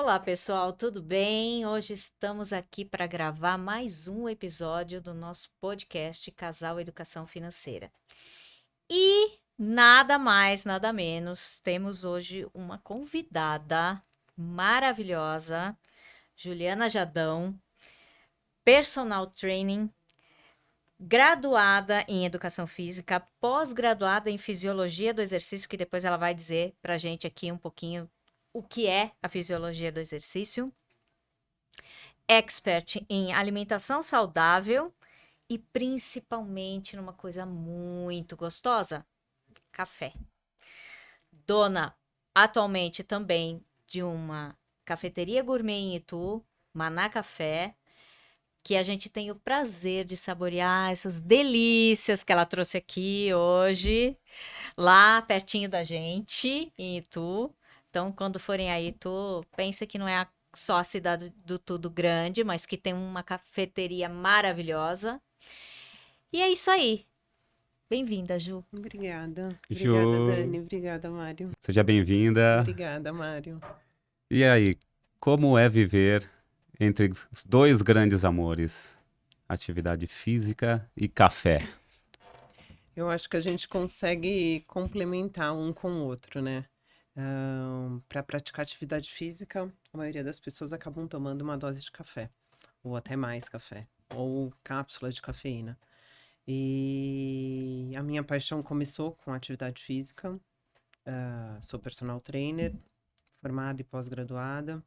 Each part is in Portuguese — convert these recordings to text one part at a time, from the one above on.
Olá, pessoal, tudo bem? Hoje estamos aqui para gravar mais um episódio do nosso podcast Casal Educação Financeira. E nada mais, nada menos, temos hoje uma convidada maravilhosa, Juliana Jadão, personal training, graduada em Educação Física, pós-graduada em Fisiologia do Exercício, que depois ela vai dizer para a gente aqui um pouquinho o que é a Fisiologia do Exercício. Expert em alimentação saudável e principalmente numa coisa muito gostosa, café. Dona atualmente também de uma cafeteria gourmet em Itu, Maná Café, que a gente tem o prazer de saborear essas delícias que ela trouxe aqui hoje, lá pertinho da gente, em Itu. Então, quando forem a Itu, pensa que não é só a cidade do tudo grande, mas que tem uma cafeteria maravilhosa. E é isso aí. Bem-vinda, Ju. Obrigada. Obrigada, Ju, Dani. Obrigada, Mário. seja bem-vinda. Obrigada, Mário. E aí, como é viver entre os dois grandes amores, atividade física e café? Eu acho que a gente consegue complementar um com o outro, né? Para praticar atividade física, a maioria das pessoas acabam tomando uma dose de café, ou até mais café, ou cápsula de cafeína. E a minha paixão começou com atividade física. Sou personal trainer, formada e pós-graduada.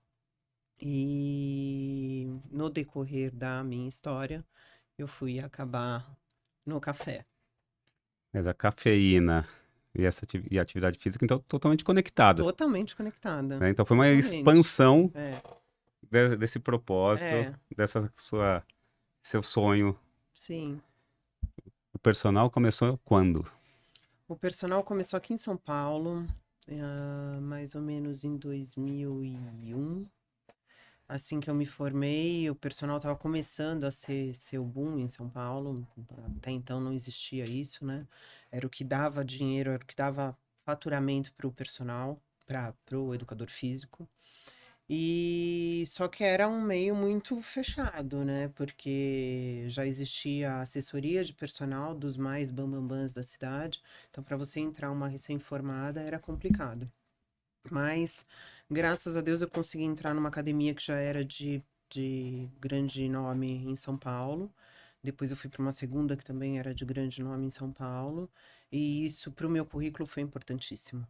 E no decorrer da minha história, eu fui acabar no café. Mas a cafeína e e a atividade física, então, totalmente conectado, Totalmente conectada. né? Então, foi uma Totalmente. expansão É, desse propósito, é, seu sonho. sim. O personal começou quando? O personal começou aqui em São Paulo, mais ou menos em 2001. Assim que eu me formei, o personal estava começando a ser o boom em São Paulo. Até então não existia isso, né? Era o que dava dinheiro, era o que dava faturamento para o personal, para o educador físico. E só que era um meio muito fechado, né? Porque já existia a assessoria de personal dos mais bambambãs da cidade. Então, para você entrar uma recém-formada era complicado. Mas, graças a Deus, eu consegui entrar numa academia que já era de grande nome em São Paulo. Depois eu fui para uma segunda que também era de grande nome em São Paulo. E isso, para o meu currículo, foi importantíssimo.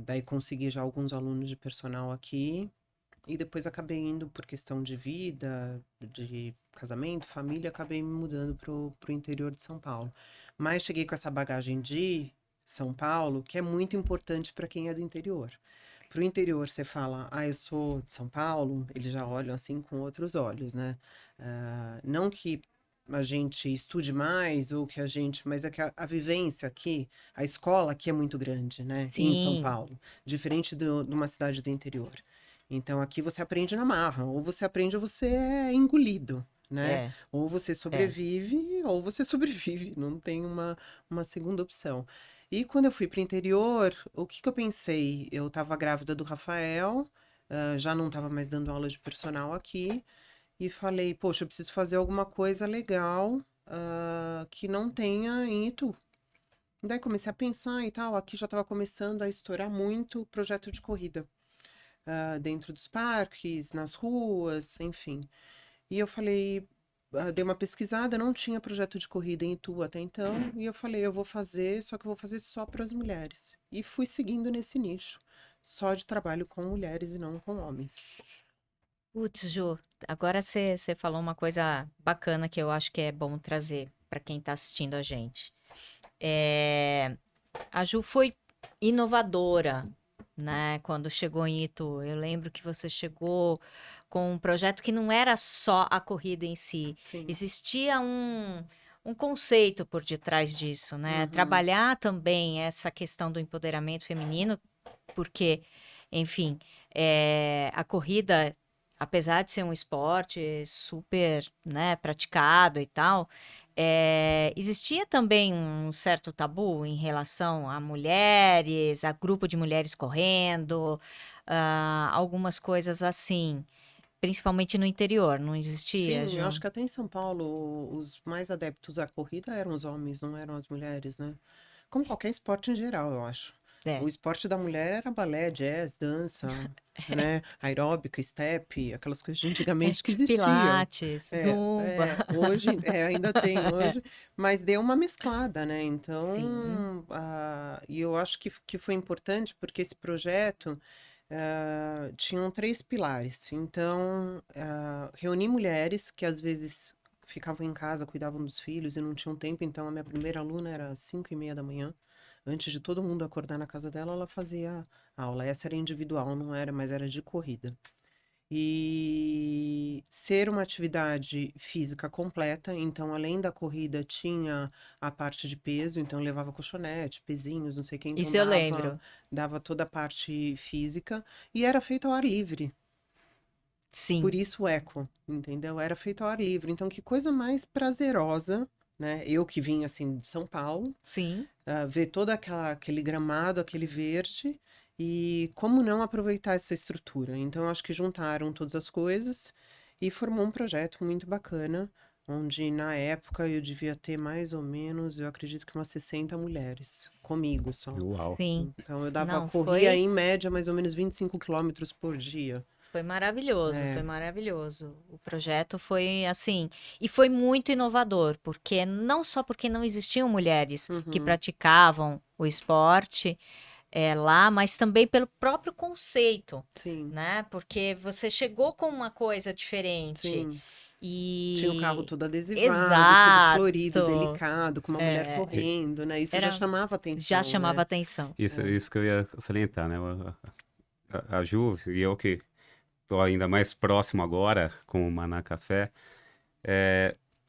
Daí consegui já alguns alunos de personal aqui. E depois acabei indo por questão de vida, de casamento, família, acabei me mudando pro interior de São Paulo. Mas cheguei com essa bagagem de São Paulo, que é muito importante para quem é do interior. Pro interior você fala, eu sou de São Paulo, eles já olham assim com outros olhos, né? Não que a gente estude mais ou que a gente, mas é que a vivência aqui, a escola aqui é muito grande, né? Em São Sim, Paulo, diferente de uma cidade do interior. Então aqui você aprende na marra, ou você aprende ou você é engolido, né? é, Ou você é. sobrevive, ou você sobrevive, não tem uma segunda opção. E quando eu fui para o interior, o que eu pensei? Eu estava grávida do Rafael, já não estava mais dando aula de personal aqui, e falei, poxa, eu preciso fazer alguma coisa legal, que não tenha em Itu. Daí comecei a pensar e tal, aqui já estava começando a estourar muito o projeto de corrida dentro dos parques, nas ruas, enfim. E eu falei, dei uma pesquisada, não tinha projeto de corrida em Itu até então, e eu falei, eu vou fazer, só que eu vou fazer só para as mulheres. E fui seguindo nesse nicho, só de trabalho com mulheres e não com homens. Putz, Ju, agora você falou uma coisa bacana que eu acho que é bom trazer para quem está assistindo a gente. É, a Ju foi inovadora, né? Quando chegou em Itu. Eu lembro que você chegou com um projeto que não era só a corrida em si. Sim. Existia um conceito por detrás disso, né? Uhum. Trabalhar também essa questão do empoderamento feminino, porque, enfim, a corrida, apesar de ser um esporte super, né, praticado e tal, existia também um certo tabu em relação a mulheres, a grupo de mulheres correndo, algumas coisas assim, principalmente no interior, não existia, Sim, eu acho Ju? que até em São Paulo os mais adeptos à corrida eram os homens, não eram as mulheres, né? Como qualquer esporte em geral, eu acho. É. O esporte da mulher era balé, jazz, dança, né? Aeróbica, step, aquelas coisas de antigamente que existiam. Pilates, zumba. Hoje, ainda tem hoje, mas deu uma mesclada, né? Sim. Então, e eu acho que foi importante porque esse projeto tinham 3 pilares. Então, reunir mulheres que às vezes ficavam em casa, cuidavam dos filhos e não tinham tempo. Então, a minha primeira aluna era às 5:30 da manhã. Antes de todo mundo acordar na casa dela, ela fazia aula. Essa era individual, não era, mas era de corrida. E ser uma atividade física completa, então além da corrida tinha a parte de peso, então levava colchonete, pezinhos, não sei o que, então Isso eu lembro. dava toda a parte física e era feito ao ar livre. Por Sim, isso o eco, entendeu? Era feito ao ar livre. Então que coisa mais prazerosa, né? Eu que vim assim de São Paulo, sim. ver todo aquele gramado, aquele verde, e como não aproveitar essa estrutura. Então, acho que juntaram todas as coisas e formou um projeto muito bacana, onde na época eu devia ter mais ou menos, eu acredito que umas 60 mulheres, comigo só. Uau. Sim. Então, Não, corria em média mais ou menos 25 quilômetros por dia. foi maravilhoso, foi É. maravilhoso. O projeto foi assim, e foi muito inovador, porque não só porque não existiam mulheres que Uhum. praticavam o esporte lá, mas também pelo próprio conceito, Sim, né? Porque você chegou com uma coisa diferente sim. Tinha o carro e todo adesivado, todo florido, exato, delicado, com uma mulher E- correndo, né? Isso já era chamava já atenção, chamava né? atenção. Isso, É. isso que eu ia salientar, né? A Ju e eu que estou ainda mais próximo agora com o Maná Café,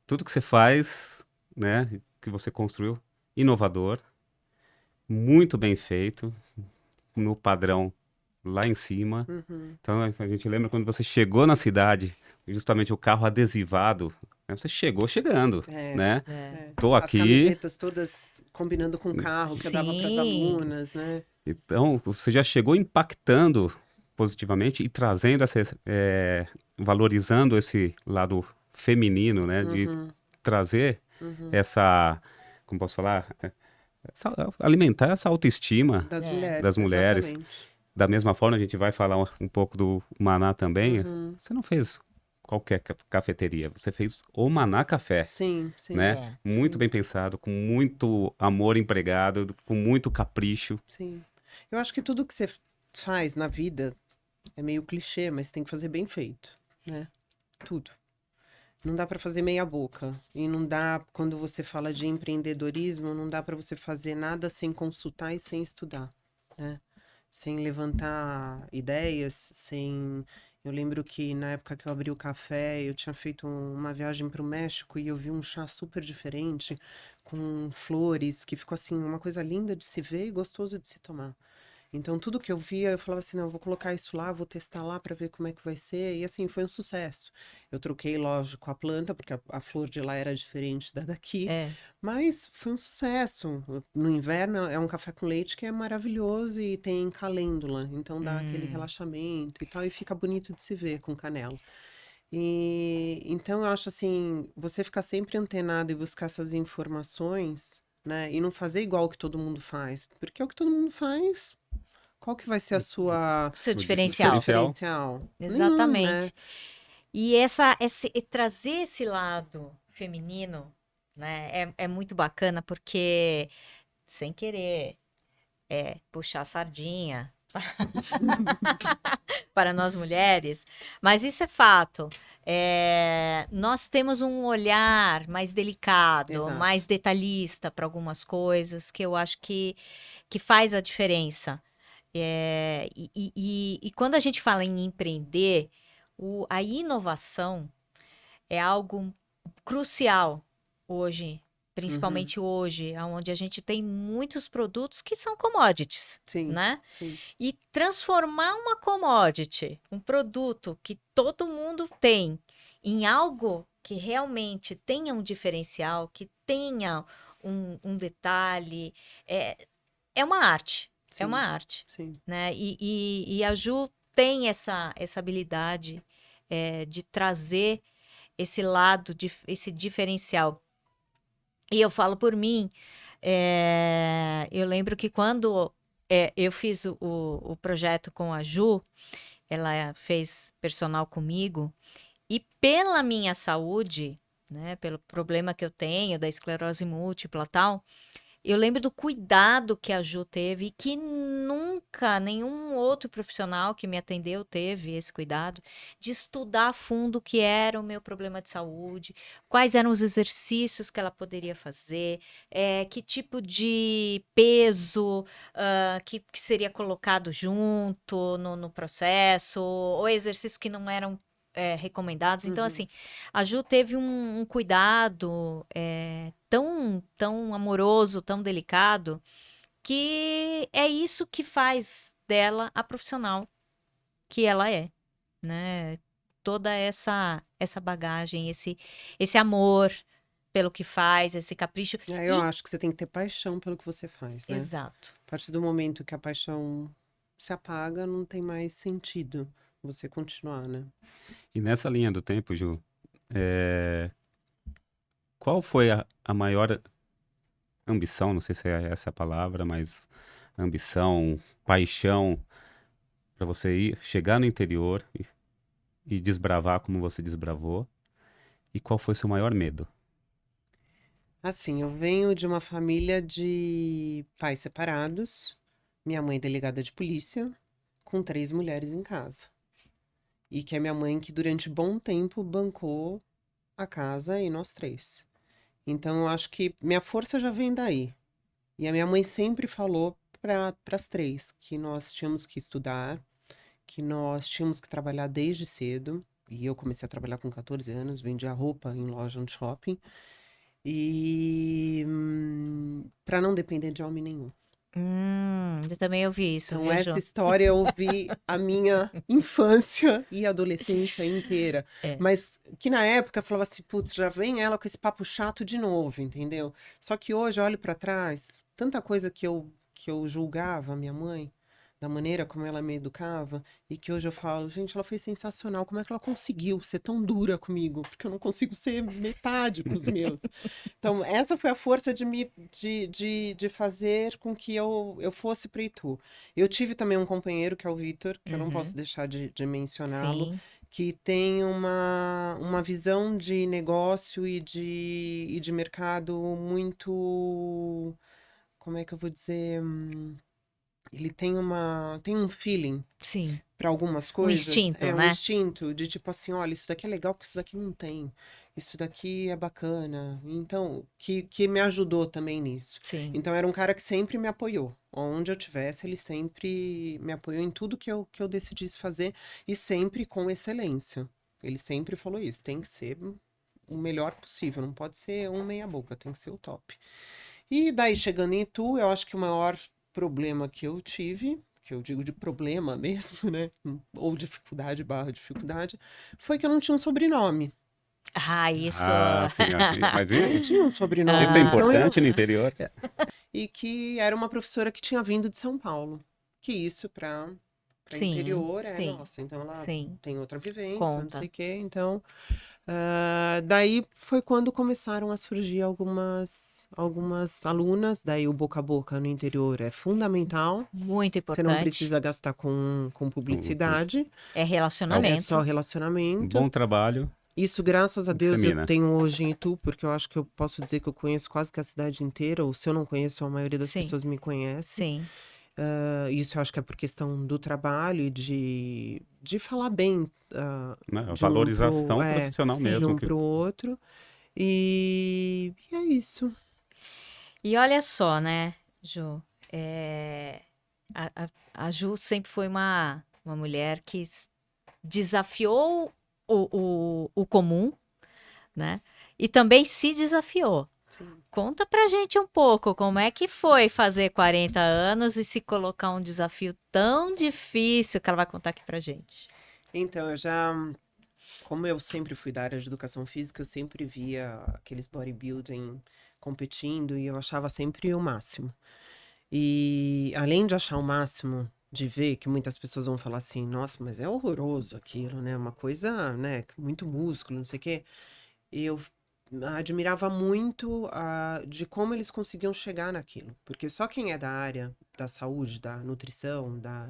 tudo que você faz, né, que você construiu, inovador, muito bem feito, no padrão lá em cima. Uhum. Então a gente lembra quando você chegou na cidade, justamente o carro adesivado, né, você chegou chegando, É, né? É. é. Tô As aqui, camisetas todas combinando com o carro que eu dava para as Sim, alunas, né? então você já chegou impactando positivamente e trazendo valorizando esse lado feminino, né, de Uhum, trazer uhum. essa, como posso falar, alimentar essa autoestima Das é, das mulheres, mulheres. exatamente. Da mesma forma, a gente vai falar um pouco do Maná também. Uhum. Você não fez qualquer cafeteria, você fez o Maná Café, Sim, sim, né? é. Muito sim, bem pensado, com muito amor empregado, com muito capricho. sim. Eu acho que tudo que você faz na vida é meio clichê, mas tem que fazer bem feito, né? Tudo. Não dá para fazer meia boca. E não dá, quando você fala de empreendedorismo, não dá para você fazer nada sem consultar e sem estudar, né? Sem levantar ideias, sem. Eu lembro que na época que eu abri o café, eu tinha feito uma viagem para o México e eu vi um chá super diferente, com flores, que ficou assim, uma coisa linda de se ver e gostoso de se tomar. Então, tudo que eu via, eu falava assim, não, eu vou colocar isso lá, vou testar lá para ver como é que vai ser. E assim, foi um sucesso. Eu troquei, lógico, a planta, porque a flor de lá era diferente da daqui, É. mas foi um sucesso. No inverno é um café com leite que é maravilhoso e tem calêndula, então dá aquele Hum, relaxamento e tal, e fica bonito de se ver com canela. E então eu acho assim, você ficar sempre antenado e buscar essas informações, né? E não fazer igual o que todo mundo faz, porque é o que todo mundo faz. Qual que vai ser a sua, o seu o seu diferencial. Diferencial. diferencial? Nenhum, né? Exatamente. E e trazer esse lado feminino, né, é muito bacana porque, sem querer puxar a sardinha para nós mulheres, mas isso é fato. Nós temos um olhar mais delicado, Exato. mais detalhista para algumas coisas que eu acho que faz a diferença. E quando a gente fala em empreender, a inovação é algo crucial hoje, Uhum. principalmente hoje, onde a gente tem muitos produtos que são commodities, Sim, né? sim, E transformar uma commodity, um produto que todo mundo tem, em algo que realmente tenha um diferencial, que tenha um detalhe, é uma arte. É uma Sim, arte, sim. né? E a Ju tem essa habilidade de trazer esse lado, esse diferencial. E eu falo por mim, eu lembro que quando eu fiz o projeto com a Ju, ela fez personal comigo, e pela minha saúde, né, pelo problema que eu tenho da esclerose múltipla e tal, eu lembro do cuidado que a Ju teve e que nunca nenhum outro profissional que me atendeu teve esse cuidado de estudar a fundo o que era o meu problema de saúde, quais eram os exercícios que ela poderia fazer, que tipo de peso que seria colocado junto no processo, ou exercícios que não eram recomendados. Então, Uhum. assim, a Ju teve um cuidado tão amoroso, tão delicado, que é isso que faz dela a profissional que ela é, né? Toda essa bagagem, esse amor pelo que faz, esse capricho. Eu acho que você tem que ter paixão pelo que você faz, né? Exato. A partir do momento que a paixão se apaga, não tem mais sentido você continuar, né? E nessa linha do tempo, Ju, é, qual foi a maior ambição, não sei se é essa a palavra, mas ambição, paixão, para você ir chegar no interior e desbravar como você desbravou? E qual foi seu maior medo? Assim, eu venho de uma família de pais separados, minha mãe delegada de polícia, com 3 mulheres em casa. E que é minha mãe que durante bom tempo bancou a casa e nós 3. Então, eu acho que minha força já vem daí. E a minha mãe sempre falou para as 3 que nós tínhamos que estudar, que nós tínhamos que trabalhar desde cedo. E eu comecei a trabalhar com 14 anos, vendia roupa em loja no shopping. E para não depender de homem nenhum. Eu também ouvi isso, Então, viu, essa Ju? história eu ouvi a minha infância e adolescência inteira. É. Mas que na época eu falava assim, putz, já vem ela com esse papo chato de novo, entendeu? Só que hoje eu olho pra trás, tanta coisa que eu julgava a minha mãe, da maneira como ela me educava, e que hoje eu falo, gente, ela foi sensacional. Como é que ela conseguiu ser tão dura comigo? Porque eu não consigo ser metade com os meus. Então, essa foi a força de fazer com que eu fosse para Itu. Eu tive também um companheiro, que é o Vitor, que eu não Uhum. posso deixar de mencioná-lo, Sim. que tem uma visão de negócio e de mercado muito. Como é que eu vou dizer? Ele tem um feeling Sim. para algumas Um coisas, instinto, um né? instinto de tipo assim, olha, isso daqui é legal porque isso daqui não tem. Isso daqui é bacana. Então, que me ajudou também nisso. Sim. Então, era um cara que sempre me apoiou. Onde eu tivesse, ele sempre me apoiou em tudo que eu decidisse fazer e sempre com excelência. Ele sempre falou isso, tem que ser o melhor possível, não pode ser um meia boca, tem que ser o top. E daí, chegando em Itu, eu acho que o maior problema que eu tive, que eu digo de problema mesmo, né? Ou dificuldade barra dificuldade, foi que eu não tinha um sobrenome. Ah, isso. Ah, sim, mas Eu não tinha um sobrenome. isso é Então eu. importante no interior? E que era uma professora que tinha vindo de São Paulo. Que isso para Sim, interior sim, nossa. Então ela sim. tem outra vivência, não sei Conta. o quê. Então, daí foi quando começaram a surgir algumas alunas. Daí o boca a boca no interior é fundamental. Muito Você não importante. precisa gastar com publicidade, É É o é só relacionamento. um relacionamento. bom trabalho, Isso, graças a Deus, eu dissemina. tenho hoje em Itu, porque eu acho que eu posso dizer que eu conheço quase que a cidade inteira, ou se eu não conheço, a maioria das Sim, pessoas me conhece. sim. Isso eu acho que é por questão do trabalho e de falar bem Né? A de um valorização profissional de Sim. mesmo. um pro outro. E é isso. E olha só, né, Ju? É, a Ju sempre foi uma mulher que desafiou o comum, né? E também se desafiou. Sim. Conta pra gente um pouco como é que foi fazer 40 anos e se colocar um desafio tão difícil que ela vai contar aqui pra gente. Então, como eu sempre fui da área de educação física, eu sempre via aqueles bodybuilding competindo e eu achava sempre o máximo. E além de achar o máximo de ver, que muitas pessoas vão falar assim, nossa, mas é horroroso aquilo, né? Uma coisa, né? Muito músculo, não sei o quê. Eu admirava muito de como eles conseguiam chegar naquilo. Porque só quem é da área da saúde, da nutrição, da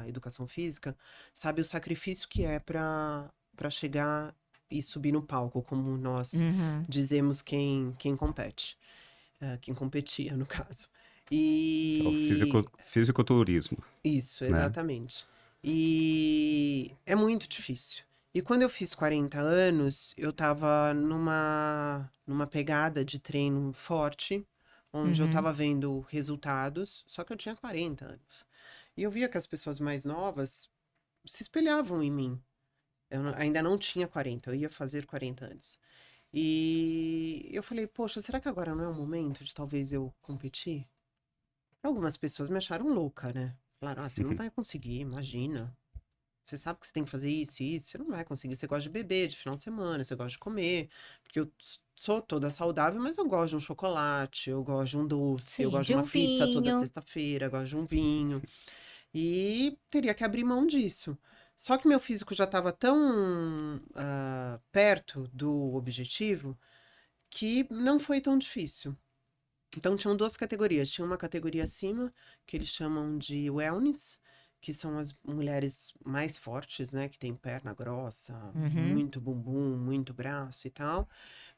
educação física, sabe o sacrifício que é para chegar e subir no palco, como nós Uhum. dizemos quem compete. Quem competia, no caso. É o E fisiculturismo, isso, né? exatamente. E é muito difícil. E quando eu fiz 40 anos, eu tava numa pegada de treino forte, onde eu Uhum. tava vendo resultados, só que eu tinha 40 anos. E eu via que as pessoas mais novas se espelhavam em mim. Ainda não tinha 40, eu ia fazer 40 anos. E eu falei, poxa, será que agora não é o momento de talvez eu competir? Algumas pessoas me acharam louca, né? Falaram, você não vai conseguir, imagina. Você sabe que você tem que fazer isso e isso, você não vai conseguir. Você gosta de beber de final de semana, você gosta de comer. Porque eu sou toda saudável, mas eu gosto de um chocolate, eu gosto de um doce, eu Sim, gosto de de uma um pizza toda vinho. sexta-feira, eu gosto de um vinho. E teria que abrir mão disso. Só que meu físico já estava tão perto do objetivo que não foi tão difícil. Então, tinham duas categorias. Tinha uma categoria acima, que eles chamam de wellness, que são as mulheres mais fortes, né? Que tem perna grossa, Uhum. muito bumbum, muito braço e tal.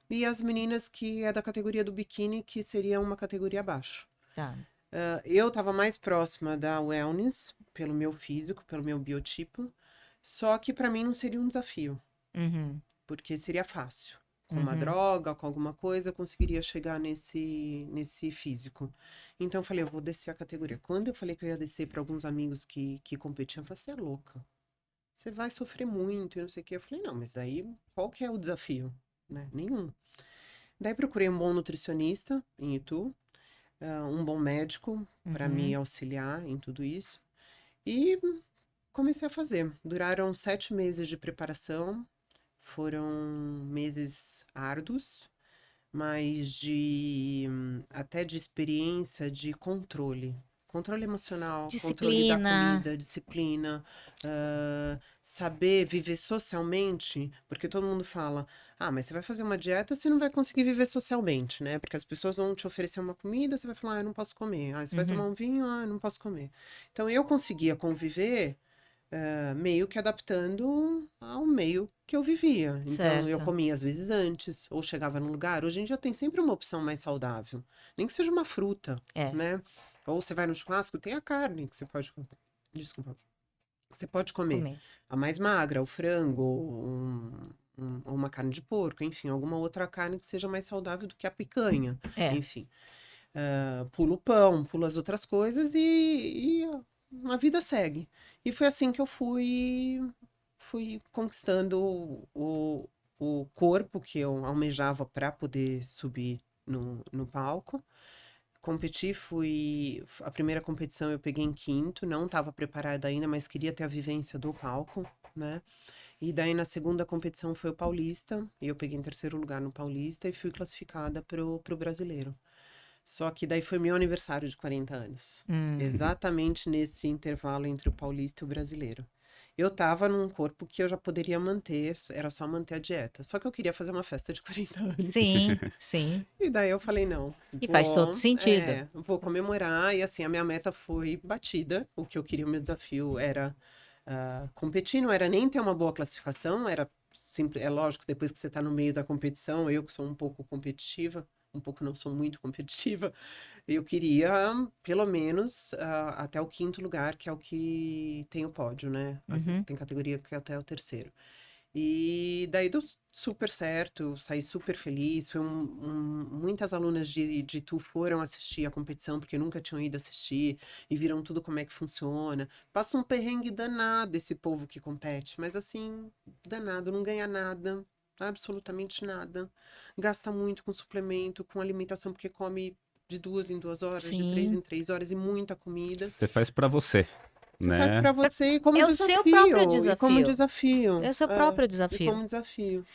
E as meninas que é da categoria do biquíni, que seria uma categoria abaixo. Tá. Eu estava mais próxima da wellness, pelo meu físico, pelo meu biotipo. Só que para mim não seria um desafio, Uhum. porque seria fácil. Com uma Uhum. droga, com alguma coisa, eu conseguiria chegar nesse físico. Então eu falei, eu vou descer a categoria. Quando eu falei que eu ia descer para alguns amigos que competiam, eu falei, você é louca. Você vai sofrer muito e não sei o quê. Eu falei, não, mas daí qual que é o desafio? Né? Nenhum. Daí procurei um bom nutricionista em Itu, um bom médico para me Uhum. auxiliar em tudo isso. E comecei a fazer. Duraram 7 meses de preparação. Foram meses árduos, mas até de experiência de controle. Controle emocional, controle da Disciplina. comida, disciplina, saber viver socialmente, porque todo mundo fala, mas você vai fazer uma dieta, você não vai conseguir viver socialmente, né? Porque as pessoas vão te oferecer uma comida, você vai falar, eu não posso comer. Você vai tomar Uhum. um vinho, eu não posso comer. Então, eu conseguia conviver meio que adaptando ao meio que eu vivia. Então, eu Certo. comia às vezes antes, ou chegava num lugar. Hoje em dia tem sempre uma opção mais saudável, nem que seja uma fruta, É. né? Ou você vai no churrasco, tem a carne que você pode. Desculpa. Você pode comer Comer. a mais magra, o frango, ou uma carne de porco, enfim, alguma outra carne que seja mais saudável do que a picanha, É. enfim. Pulo o pão, pulo as outras coisas e a vida segue. E foi assim que eu fui conquistando o corpo que eu almejava para poder subir no palco. Competi, a primeira competição eu peguei em quinto, não estava preparada ainda, mas queria ter a vivência do palco, né? E daí na segunda competição foi o Paulista, e eu peguei em terceiro lugar no Paulista e fui classificada pro brasileiro. Só que daí foi meu aniversário de 40 anos. Hum. Exatamente nesse intervalo entre o paulista e o brasileiro. Eu tava num corpo que eu já poderia manter, era só manter a dieta. Só que eu queria fazer uma festa de 40 anos. Sim, sim. E daí eu falei, não, E faz todo sentido. vou comemorar. E assim, a minha meta foi batida. O que eu queria, o meu desafio era competir, não era nem ter uma boa classificação, era simples. É lógico, depois que você tá no meio da competição, eu que sou um pouco competitiva, um pouco não sou muito competitiva, eu queria, pelo menos, até o quinto lugar, que é o que tem o pódio, né? Uhum. Tem categoria que é até o terceiro. E daí deu super certo, saí super feliz. Muitas alunas de Tu foram assistir a competição porque nunca tinham ido assistir e viram tudo como é que funciona. Passa um perrengue danado esse povo que compete, mas assim, danado, não ganha nada, absolutamente nada. Gasta muito com suplemento, com alimentação, porque come de 2 em 2 horas, de três Sim. em 3 horas e muita comida. Você faz pra você, Você faz pra né? você e como É o seu próprio desafio, e como desafio. desafio, É o seu próprio e desafio. como desafio.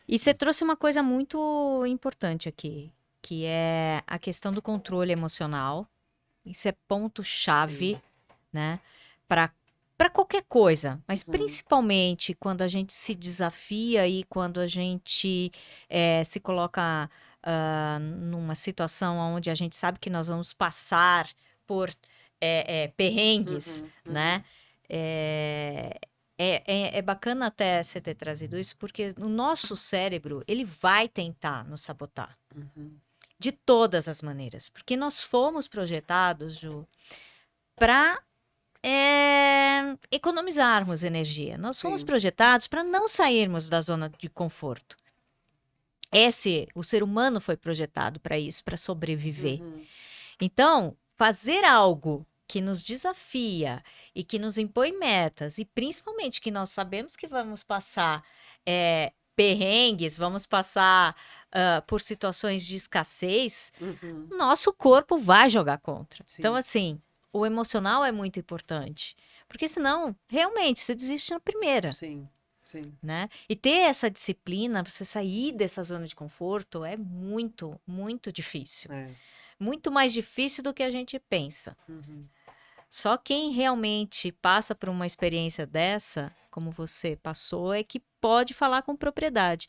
E você trouxe uma coisa muito importante aqui, que é a questão do controle emocional, Isso é ponto-chave, né? Para qualquer coisa, mas principalmente quando a gente se desafia e quando a gente se coloca numa situação onde a gente sabe que nós vamos passar por perrengues, né? É bacana até você ter trazido isso, porque o nosso cérebro, ele vai tentar nos sabotar. De todas as maneiras. Porque nós fomos projetados, Ju, para economizarmos energia. Nós fomos Sim. projetados para não sairmos da zona de conforto. O ser humano foi projetado para isso, para sobreviver. Então, fazer algo que nos desafia e que nos impõe metas, e principalmente que nós sabemos que vamos passar perrengues, vamos passar por situações de escassez, nosso corpo vai jogar contra. Sim. Então, assim, o emocional é muito importante. Porque senão, realmente, você desiste na primeira. Sim, sim. Né? E ter essa disciplina, você sair dessa zona de conforto é muito, muito difícil. Muito mais difícil do que a gente pensa. Só quem realmente passa por uma experiência dessa, como você passou, é que pode falar com propriedade.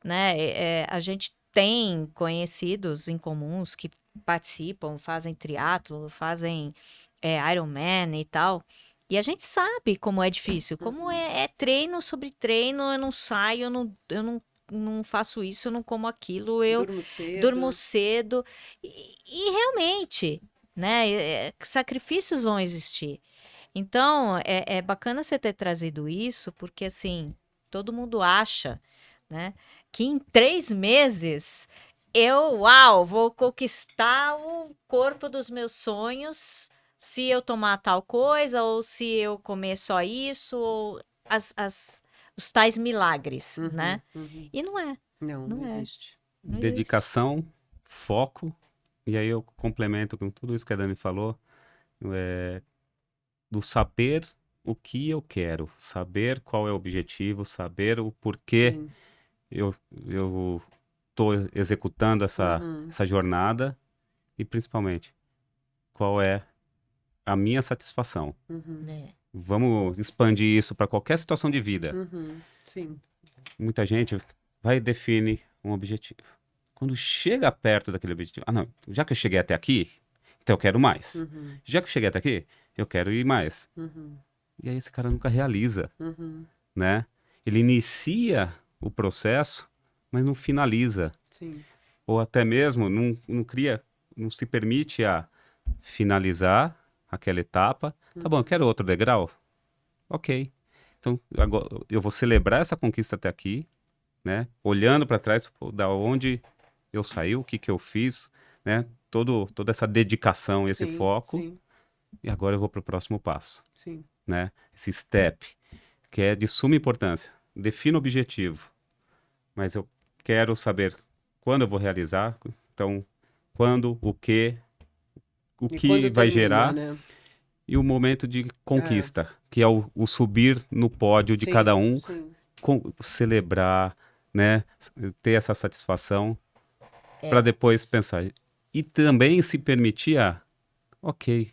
Né? A gente tem conhecidos em comuns que participam, fazem triatlo, fazem Ironman e tal. E a gente sabe como é difícil, como é treino sobre treino, eu não saio, eu não faço isso, eu não como aquilo, eu durmo cedo. E realmente, né, sacrifícios vão existir. Então, é bacana você ter trazido isso, porque assim, todo mundo acha, né, que em 3 meses vou conquistar o corpo dos meus sonhos se eu tomar tal coisa, ou se eu comer só isso, ou os tais milagres, né? E não é. Não existe. Não Dedicação, foco, e aí eu complemento com tudo isso que a Dani falou, do saber o que eu quero, saber qual é o objetivo, saber o porquê eu estou executando essa jornada, e principalmente, qual é a minha satisfação. Vamos expandir isso para qualquer situação de vida. Sim. Muita gente vai e define um objetivo. Quando chega perto daquele objetivo, não, já que eu cheguei até aqui, então eu quero mais. Já que eu cheguei até aqui, eu quero ir mais. E aí esse cara nunca realiza, né? Ele inicia o processo, mas não finaliza. Sim. Ou até mesmo não se permite a finalizar aquela etapa. Tá bom, eu quero outro degrau? Ok. Então, agora eu vou celebrar essa conquista até aqui, né? Olhando para trás, da onde eu saí, o que eu fiz, né? Toda essa dedicação, esse foco. Sim. E agora eu vou para o próximo passo, Sim. né? Esse step, que é de suma importância. Defina o objetivo, mas eu quero saber quando eu vou realizar, então, quando, o que vai gerar, né? e o momento de conquista, que é o subir no pódio de cada um, celebrar, né? Ter essa satisfação, para depois pensar. E também se permitir ok,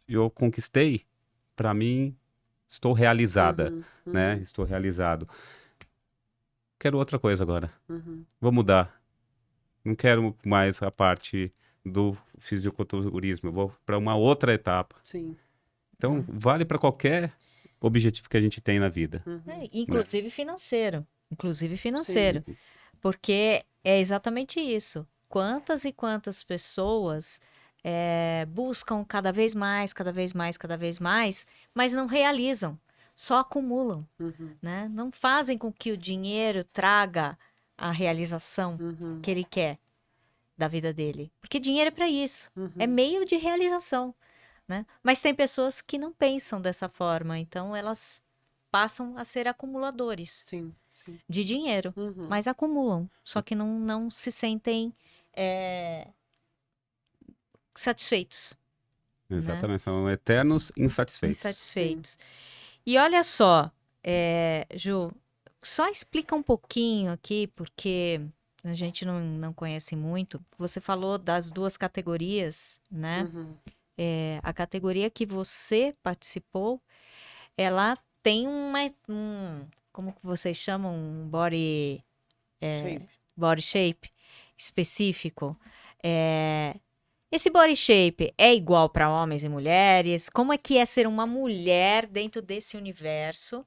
eu conquistei, para mim, estou realizada, né? Estou realizado. Quero outra coisa agora. Vou mudar. Não quero mais a parte do fisiculturismo. Eu vou para uma outra etapa. Sim. Então, vale para qualquer objetivo que a gente tem na vida. Inclusive financeiro. Inclusive financeiro. Sim. Porque é exatamente isso. Quantas e quantas pessoas buscam cada vez mais, cada vez mais, cada vez mais, mas não realizam, só acumulam, né? Não fazem com que o dinheiro traga a realização que ele quer da vida dele. Porque dinheiro é para isso, é meio de realização, né? Mas tem pessoas que não pensam dessa forma, então elas passam a ser acumuladores. Sim. De dinheiro, mas acumulam, só que não se sentem satisfeitos. Exatamente, né? são eternos insatisfeitos. Insatisfeitos. E olha só, Ju, só explica um pouquinho aqui, porque a gente não conhece muito. Você falou das duas categorias, né? Uhum. A categoria que você participou, ela tem como que vocês chamam? Um Shape. body shape específico. É, esse body shape é igual para homens e mulheres? Como é que é ser uma mulher dentro desse universo?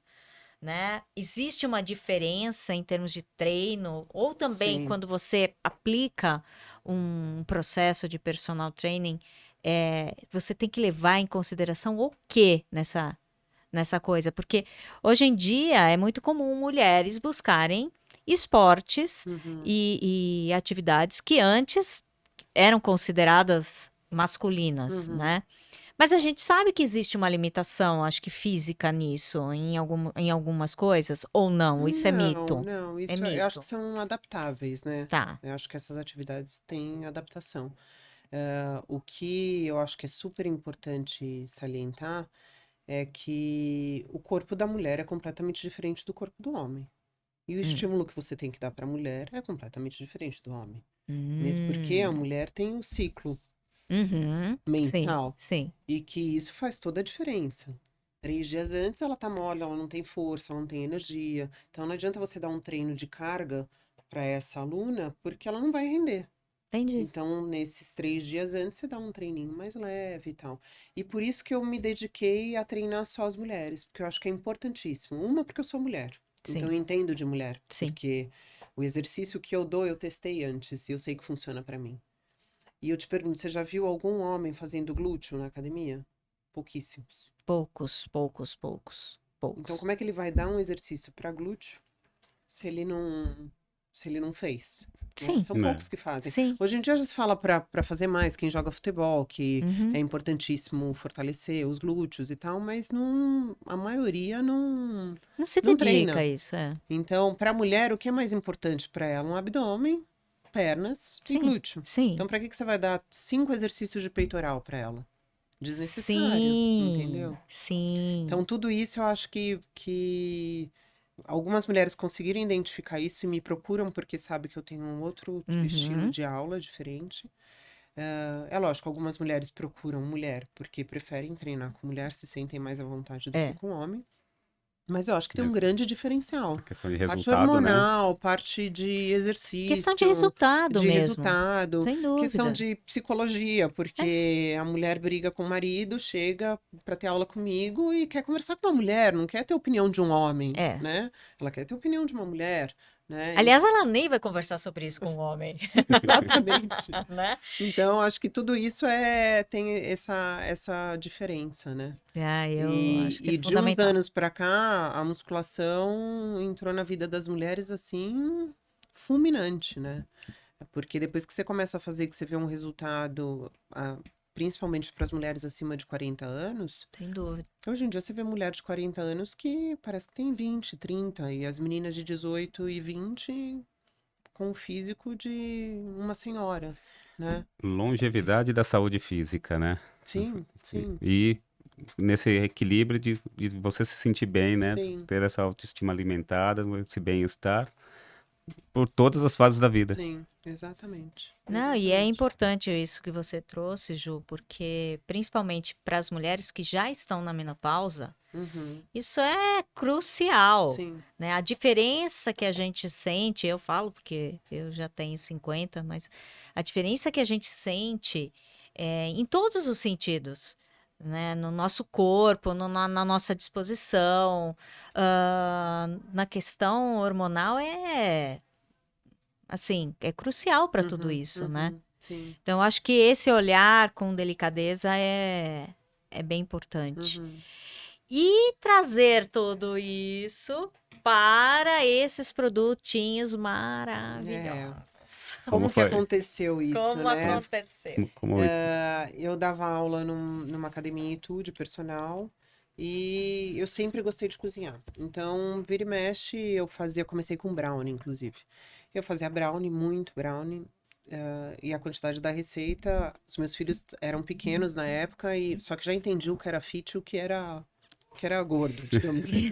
Né? Existe uma diferença em termos de treino? Ou também Sim. quando você aplica um processo de personal training, você tem que levar em consideração o que nessa coisa? Porque hoje em dia é muito comum mulheres buscarem esportes Uhum. e atividades que antes eram consideradas masculinas, Uhum. né? Mas a gente sabe que existe uma limitação, acho que física nisso, em algumas coisas, ou não? Isso é Não, mito. não, É isso eu acho que mito. são adaptáveis, né? Tá. Eu acho que essas atividades têm adaptação. O que eu acho que é super importante salientar é que o corpo da mulher é completamente diferente do corpo do homem. E o Hum. estímulo que você tem que dar para a mulher é completamente diferente do homem. Mesmo porque a Hum. mulher tem um ciclo Uhum. Sim, mensal sim. e que isso faz toda a diferença. 3 dias antes ela tá mole, ela não tem força, ela não tem energia. Então não adianta você dar um treino de carga para essa aluna, porque ela não vai render. Entendi. Então, nesses 3 dias antes, você dá um treininho mais leve e tal. E por isso que eu me dediquei a treinar só as mulheres, porque eu acho que é importantíssimo. Uma, porque eu sou mulher, então Sim, eu entendo de mulher, sim. porque o exercício que eu dou, eu testei antes e eu sei que funciona para mim. E eu te pergunto, você já viu algum homem fazendo glúteo na academia? Pouquíssimos. Poucos, poucos, poucos, Então, poucos. como é que ele vai dar um exercício para glúteo se ele não fez, né? Sim, São Né? poucos que fazem. sim. Hoje em dia já se fala para fazer mais, quem joga futebol, que Uhum. é importantíssimo fortalecer os glúteos e tal, mas não, a maioria não, Não se não dedica a treina. isso, é. Então, para a mulher, o que é mais importante para ela? Um abdômen, pernas e Sim, glúteo. sim. Então, para que que você vai dar 5 exercícios de peitoral para ela? Desnecessário, Sim, entendeu? sim. Então, tudo isso eu acho que algumas mulheres conseguiram identificar isso e me procuram porque sabe que eu tenho um outro estilo Uhum. de aula diferente. É lógico, algumas mulheres procuram mulher porque preferem treinar com mulher, se sentem mais à vontade do que É. com homem. Mas eu acho que tem um Essa grande diferencial. questão de Parte resultado, né? hormonal, parte de Questão de exercício, resultado de mesmo, resultado, sem questão dúvida. de psicologia, É, porque a mulher briga com o marido, chega para ter aula comigo e quer conversar com uma mulher, não quer ter a opinião de um homem, é. né? Ela quer ter a opinião de uma mulher, né? Aliás, ela nem vai conversar sobre isso com o homem, Exatamente. né? Então, acho que tudo isso tem essa diferença, né? Ah, eu E, acho que é e de uns fundamental. anos pra cá, a musculação entrou na vida das mulheres assim, fulminante, né? Porque depois que você começa a fazer, que você vê um resultado, principalmente para as mulheres acima de 40 anos, Sem dúvida. hoje em dia você vê mulher de 40 anos que parece que tem 20, 30, e as meninas de 18 e 20 com o físico de uma senhora, né? Longevidade da saúde física, né? Sim, sim, E nesse equilíbrio de você se sentir bem, né? sim. Ter essa autoestima alimentada, esse bem-estar por todas as fases da vida. Sim, exatamente. Não, e é Exatamente. importante isso que você trouxe, Ju, porque principalmente para as mulheres que já estão na menopausa, Uhum, isso é crucial, sim. né? A diferença que a gente sente, eu falo porque eu já tenho 50, mas a diferença que a gente sente em todos os sentidos, né? No nosso corpo, na nossa disposição, na questão hormonal assim, é crucial para tudo Uhum, isso, né? uhum, sim. Então, eu acho que esse olhar com delicadeza é bem importante. Uhum. E trazer tudo isso para esses produtinhos É. maravilhosos. Como Como que foi? aconteceu isso, Como né? aconteceu? Como Eu dava aula numa academia em Itu de personal e eu sempre gostei de cozinhar. Então, vira e mexe, comecei com brownie, inclusive. Eu fazia brownie, muito brownie, e a quantidade da receita, os meus filhos eram pequenos na época, só que já entendi o que era fit e o que era que era gordo, digamos assim.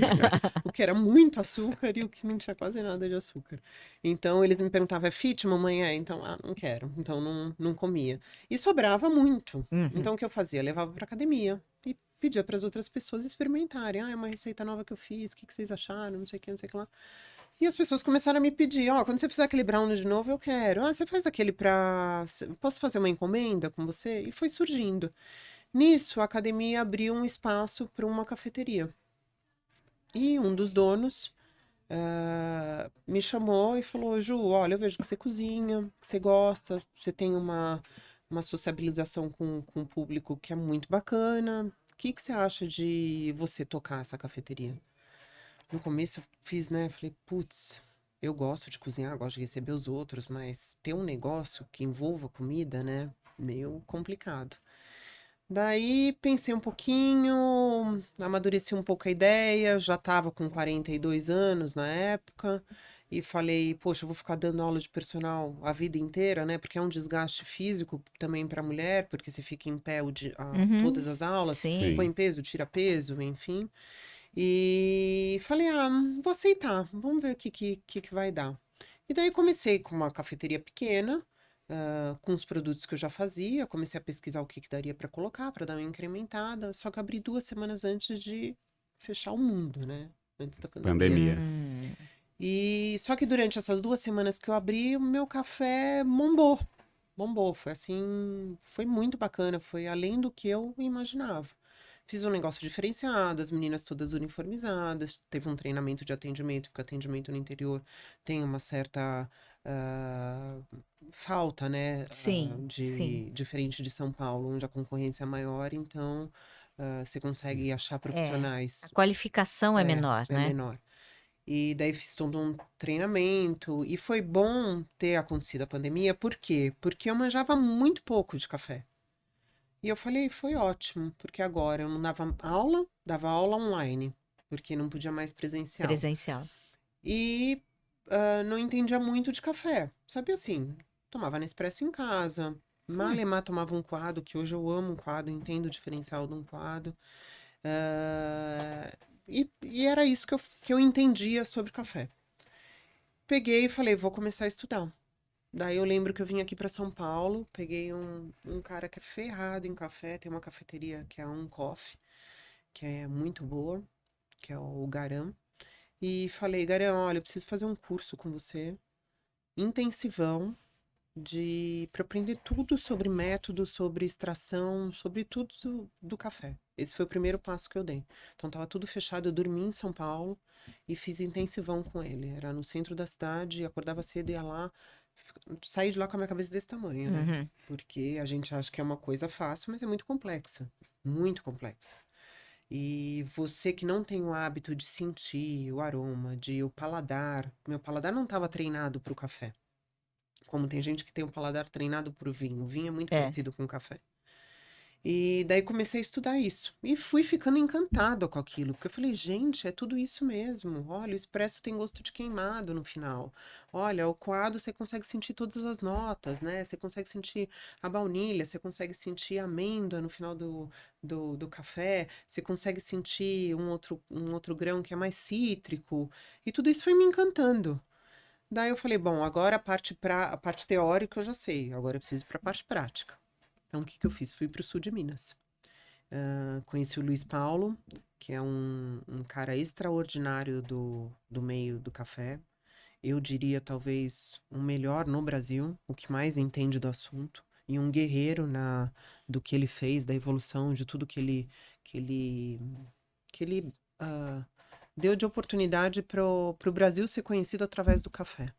O que era muito açúcar e o que não tinha quase nada de açúcar. Então, eles me perguntavam, é fit, mamãe? É, então, não quero. Então, não comia. E sobrava muito. Uhum. Então, o que eu fazia? Levava pra academia e pedia para as outras pessoas experimentarem. É uma receita nova que eu fiz, o que vocês acharam? Não sei o que, não sei o que lá. E as pessoas começaram a me pedir, quando você fizer aquele brownie de novo, eu quero. Você faz aquele Posso fazer uma encomenda com você? E foi surgindo. Nisso, a academia abriu um espaço para uma cafeteria. E um dos donos me chamou e falou, Ju, olha, eu vejo que você cozinha, que você gosta, você tem uma sociabilização com o público que é muito bacana. O que você acha de você tocar essa cafeteria? No começo eu fiz, né? Falei, putz, eu gosto de cozinhar, gosto de receber os outros, mas ter um negócio que envolva comida, né? Meio complicado. Daí pensei um pouquinho, amadureci um pouco a ideia, já estava com 42 anos na época, e falei, poxa, eu vou ficar dando aula de personal a vida inteira, né? Porque é um desgaste físico também para a mulher, porque você fica em pé todas as aulas, Sim. põe peso, tira peso, enfim. E falei, vou aceitar, vamos ver o que vai dar. E daí comecei com uma cafeteria pequena, com os produtos que eu já fazia, comecei a pesquisar o que daria para colocar, para dar uma incrementada, só que abri 2 semanas antes de fechar o mundo, né? Antes da pandemia. Pandemia. E só que durante essas 2 semanas que eu abri, o meu café bombou. Bombou, foi assim, foi muito bacana, foi além do que eu imaginava. Fiz um negócio diferenciado, as meninas todas uniformizadas, teve um treinamento de atendimento, porque atendimento no interior tem uma certa falta, né? Sim, sim. Diferente de São Paulo, onde a concorrência é maior, então você consegue achar A profissionais, qualificação é menor, é né? menor. E daí fiz todo um treinamento, e foi bom ter acontecido a pandemia, por quê? Porque eu manjava muito pouco de café. E eu falei, foi ótimo, porque agora eu não dava aula online, porque não podia mais presencial. Presencial. E não entendia muito de café. Sabe assim, tomava Nespresso em casa, malemar tomava um coado, que hoje eu amo um coado, entendo o diferencial de um coado. E era isso que eu entendia sobre café. Peguei e falei, vou começar a estudar. Daí eu lembro que eu vim aqui para São Paulo, peguei um cara que é ferrado em café, tem uma cafeteria que é a Coffee, que é muito boa, que é o Garam. E falei, Garam, olha, eu preciso fazer um curso com você, intensivão, para aprender tudo sobre método, sobre extração, sobre tudo do café. Esse foi o primeiro passo que eu dei. Então tava tudo fechado, eu dormi em São Paulo e fiz intensivão com ele. Era no centro da cidade, acordava cedo, ia lá, saí de lá com a minha cabeça desse tamanho, né? Uhum. Porque a gente acha que é uma coisa fácil, mas é muito complexa. Muito complexa. E você que não tem o hábito de sentir o aroma, o paladar. Meu paladar não estava treinado para o café. Como tem gente que tem o paladar treinado para o vinho. O vinho é muito parecido com o café. E daí comecei a estudar isso. E fui ficando encantada com aquilo. Porque eu falei, gente, é tudo isso mesmo. Olha, o expresso tem gosto de queimado no final. Olha, o coado você consegue sentir todas as notas, né? Você consegue sentir a baunilha, você consegue sentir a amêndoa no final do café. Você consegue sentir um outro grão que é mais cítrico. E tudo isso foi me encantando. Daí eu falei, bom, agora a parte teórica eu já sei. Agora eu preciso ir para a parte prática. Então, o que eu fiz? Fui para o sul de Minas. Conheci o Luiz Paulo, que é um cara extraordinário do meio do café. Eu diria, talvez, o melhor no Brasil, o que mais entende do assunto. E um guerreiro do que ele fez, da evolução, de tudo que ele deu de oportunidade para o Brasil ser conhecido através do café.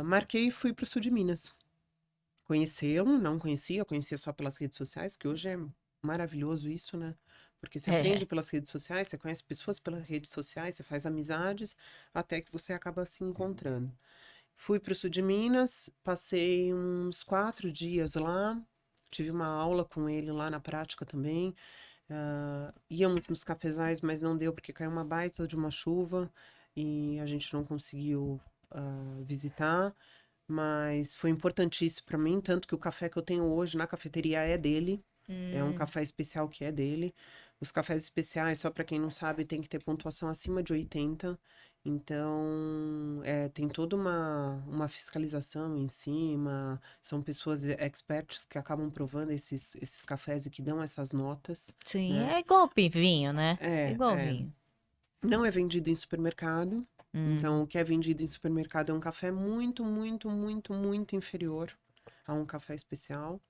Marquei e fui para o sul de Minas. Conhecê-lo, não conhecia só pelas redes sociais, que hoje é maravilhoso isso, né? Porque você aprende pelas redes sociais, você conhece pessoas pelas redes sociais, você faz amizades, até que você acaba se encontrando. Fui para o sul de Minas, passei uns 4 dias lá, tive uma aula com ele lá na prática também. Íamos nos cafezais, mas não deu porque caiu uma baita de uma chuva e a gente não conseguiu visitar. Mas foi importantíssimo para mim, tanto que o café que eu tenho hoje na cafeteria é dele. É um café especial que é dele. Os cafés especiais, só para quem não sabe, tem que ter pontuação acima de 80. Então, tem toda uma fiscalização em cima. São pessoas experts que acabam provando esses cafés e que dão essas notas, Sim, né? é igual vinho, né? É É, igual é. vinho. Não é vendido em supermercado. Então, Hum, o que é vendido em supermercado é um café muito, muito, muito, muito inferior a um café especial.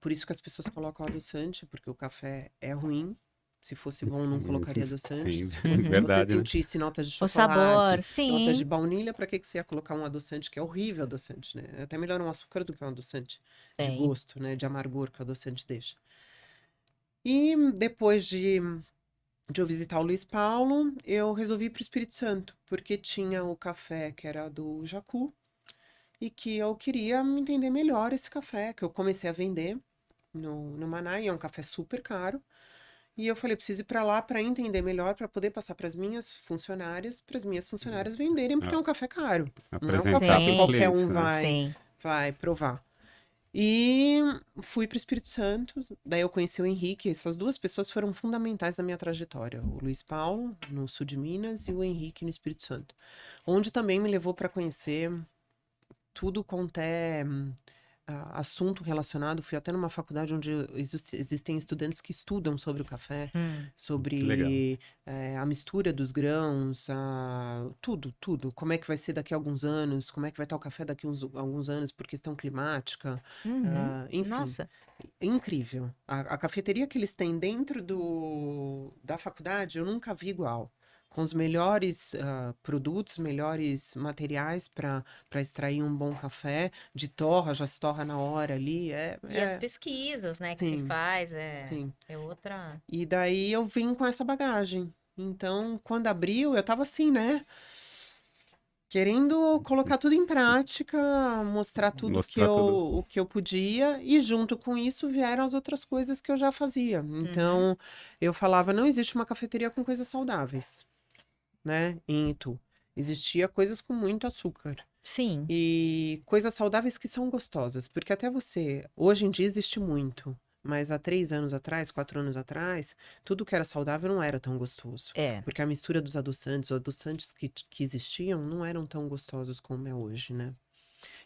Por isso que as pessoas colocam adoçante, porque o café é ruim. Se fosse bom, não colocaria adoçante. Sim, Se você verdade, né? sentisse notas de o sabor, chocolate, notas de sim. baunilha, para que você ia colocar um adoçante que é horrível adoçante, né? É até melhor um açúcar do que um adoçante de Tem. gosto, né? De amargor que o adoçante deixa. E depois de eu visitar o Luiz Paulo, eu resolvi ir para o Espírito Santo, porque tinha o café que era do Jacu e que eu queria entender melhor esse café, que eu comecei a vender no Maná, e é um café super caro. E eu falei, preciso ir para lá para entender melhor, para poder passar para as minhas funcionárias venderem, porque é A- um café caro. Não é um Apresentar café para que os Sim, qualquer clientes, um né? sim. vai provar. E fui para o Espírito Santo, daí eu conheci o Henrique. Essas duas pessoas foram fundamentais na minha trajetória. O Luiz Paulo, no sul de Minas, e o Henrique, no Espírito Santo. Onde também me levou para conhecer tudo quanto é assunto relacionado. Fui até numa faculdade onde existem estudantes que estudam sobre o café, Hum, Que legal. sobre a mistura dos grãos, tudo, tudo. Como é que vai ser daqui a alguns anos, como é que vai estar o café daqui a alguns anos por questão climática. uhum. Enfim, Nossa, incrível. A cafeteria que eles têm dentro da faculdade, eu nunca vi igual. Com os melhores produtos, melhores materiais para extrair um bom café, de torra, já se torra na hora ali. e as pesquisas, né, que se Sim, faz é, sim. é outra. E daí eu vim com essa bagagem. Então, quando abriu, eu tava assim, né? Querendo colocar tudo em prática, mostrar tudo Mostrar tudo. o que eu podia, e junto com isso vieram as outras coisas que eu já fazia. Uhum. Então, eu falava, não existe uma cafeteria com coisas saudáveis, né? Em Itu. Existia coisas com muito açúcar. Sim, E coisas saudáveis que são gostosas, porque até você, hoje em dia existe muito, mas há 3 anos atrás, 4 anos atrás, tudo que era saudável não era tão gostoso. é. Porque a mistura dos adoçantes, os adoçantes que existiam não eram tão gostosos como é hoje, né?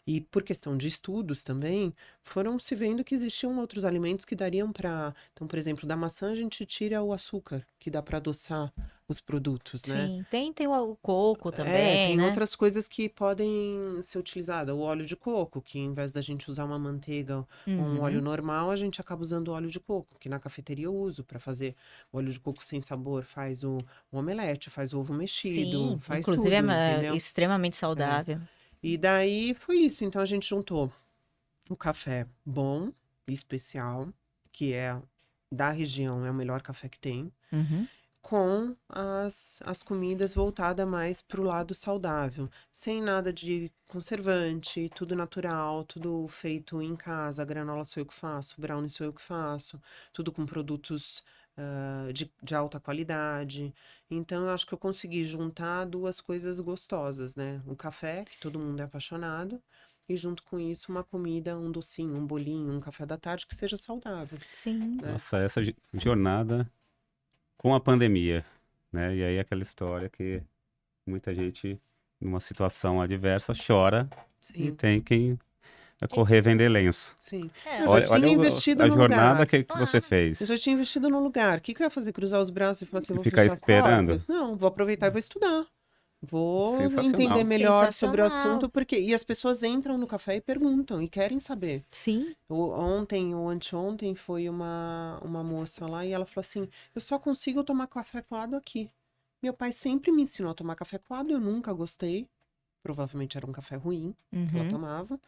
E por questão de estudos também, foram se vendo que existiam outros alimentos que dariam para. Então, por exemplo, da maçã a gente tira o açúcar, que dá para adoçar os produtos, né? Sim, tem o coco É, também, tem né? outras coisas que podem ser utilizadas. O óleo de coco, que em vez da gente usar uma manteiga ou um óleo Uhum. normal, a gente acaba usando óleo de coco, que na cafeteria eu uso para fazer o óleo de coco sem sabor, faz o omelete, faz o ovo mexido, Sim, faz inclusive tudo, é entendeu? extremamente É. saudável. E daí foi isso. Então a gente juntou o café bom e especial, que é da região, é o melhor café que tem, Uhum. com as comidas voltadas mais para o lado saudável, sem nada de conservante, tudo natural, tudo feito em casa, a granola sou eu que faço, o brownie sou eu que faço, tudo com produtos de alta qualidade. Então, eu acho que eu consegui juntar duas coisas gostosas, né? O café, que todo mundo é apaixonado, e junto com isso, uma comida, um docinho, um bolinho, um café da tarde que seja saudável, Sim. né? Nossa, essa jornada com a pandemia, né? E aí aquela história que muita gente, numa situação adversa, chora e Sim. tem quem correr vender lenço. Sim. É, Eu já Olha, tinha investido a no jornada lugar. que você claro. Eu fez. já tinha investido no lugar. O que que eu ia fazer? Cruzar os braços e falar assim, E vou ficar fechar as esperando. portas? Não, vou aproveitar e vou estudar. Vou entender Sensacional. melhor sobre o Sensacional. assunto, porque. E as pessoas entram no café e perguntam, e querem saber. Sim. Ontem ou anteontem foi uma moça lá e ela falou assim: eu só consigo tomar café coado aqui. Meu pai sempre me ensinou a tomar café coado, eu nunca gostei. Provavelmente era um café ruim que ela Uhum. tomava.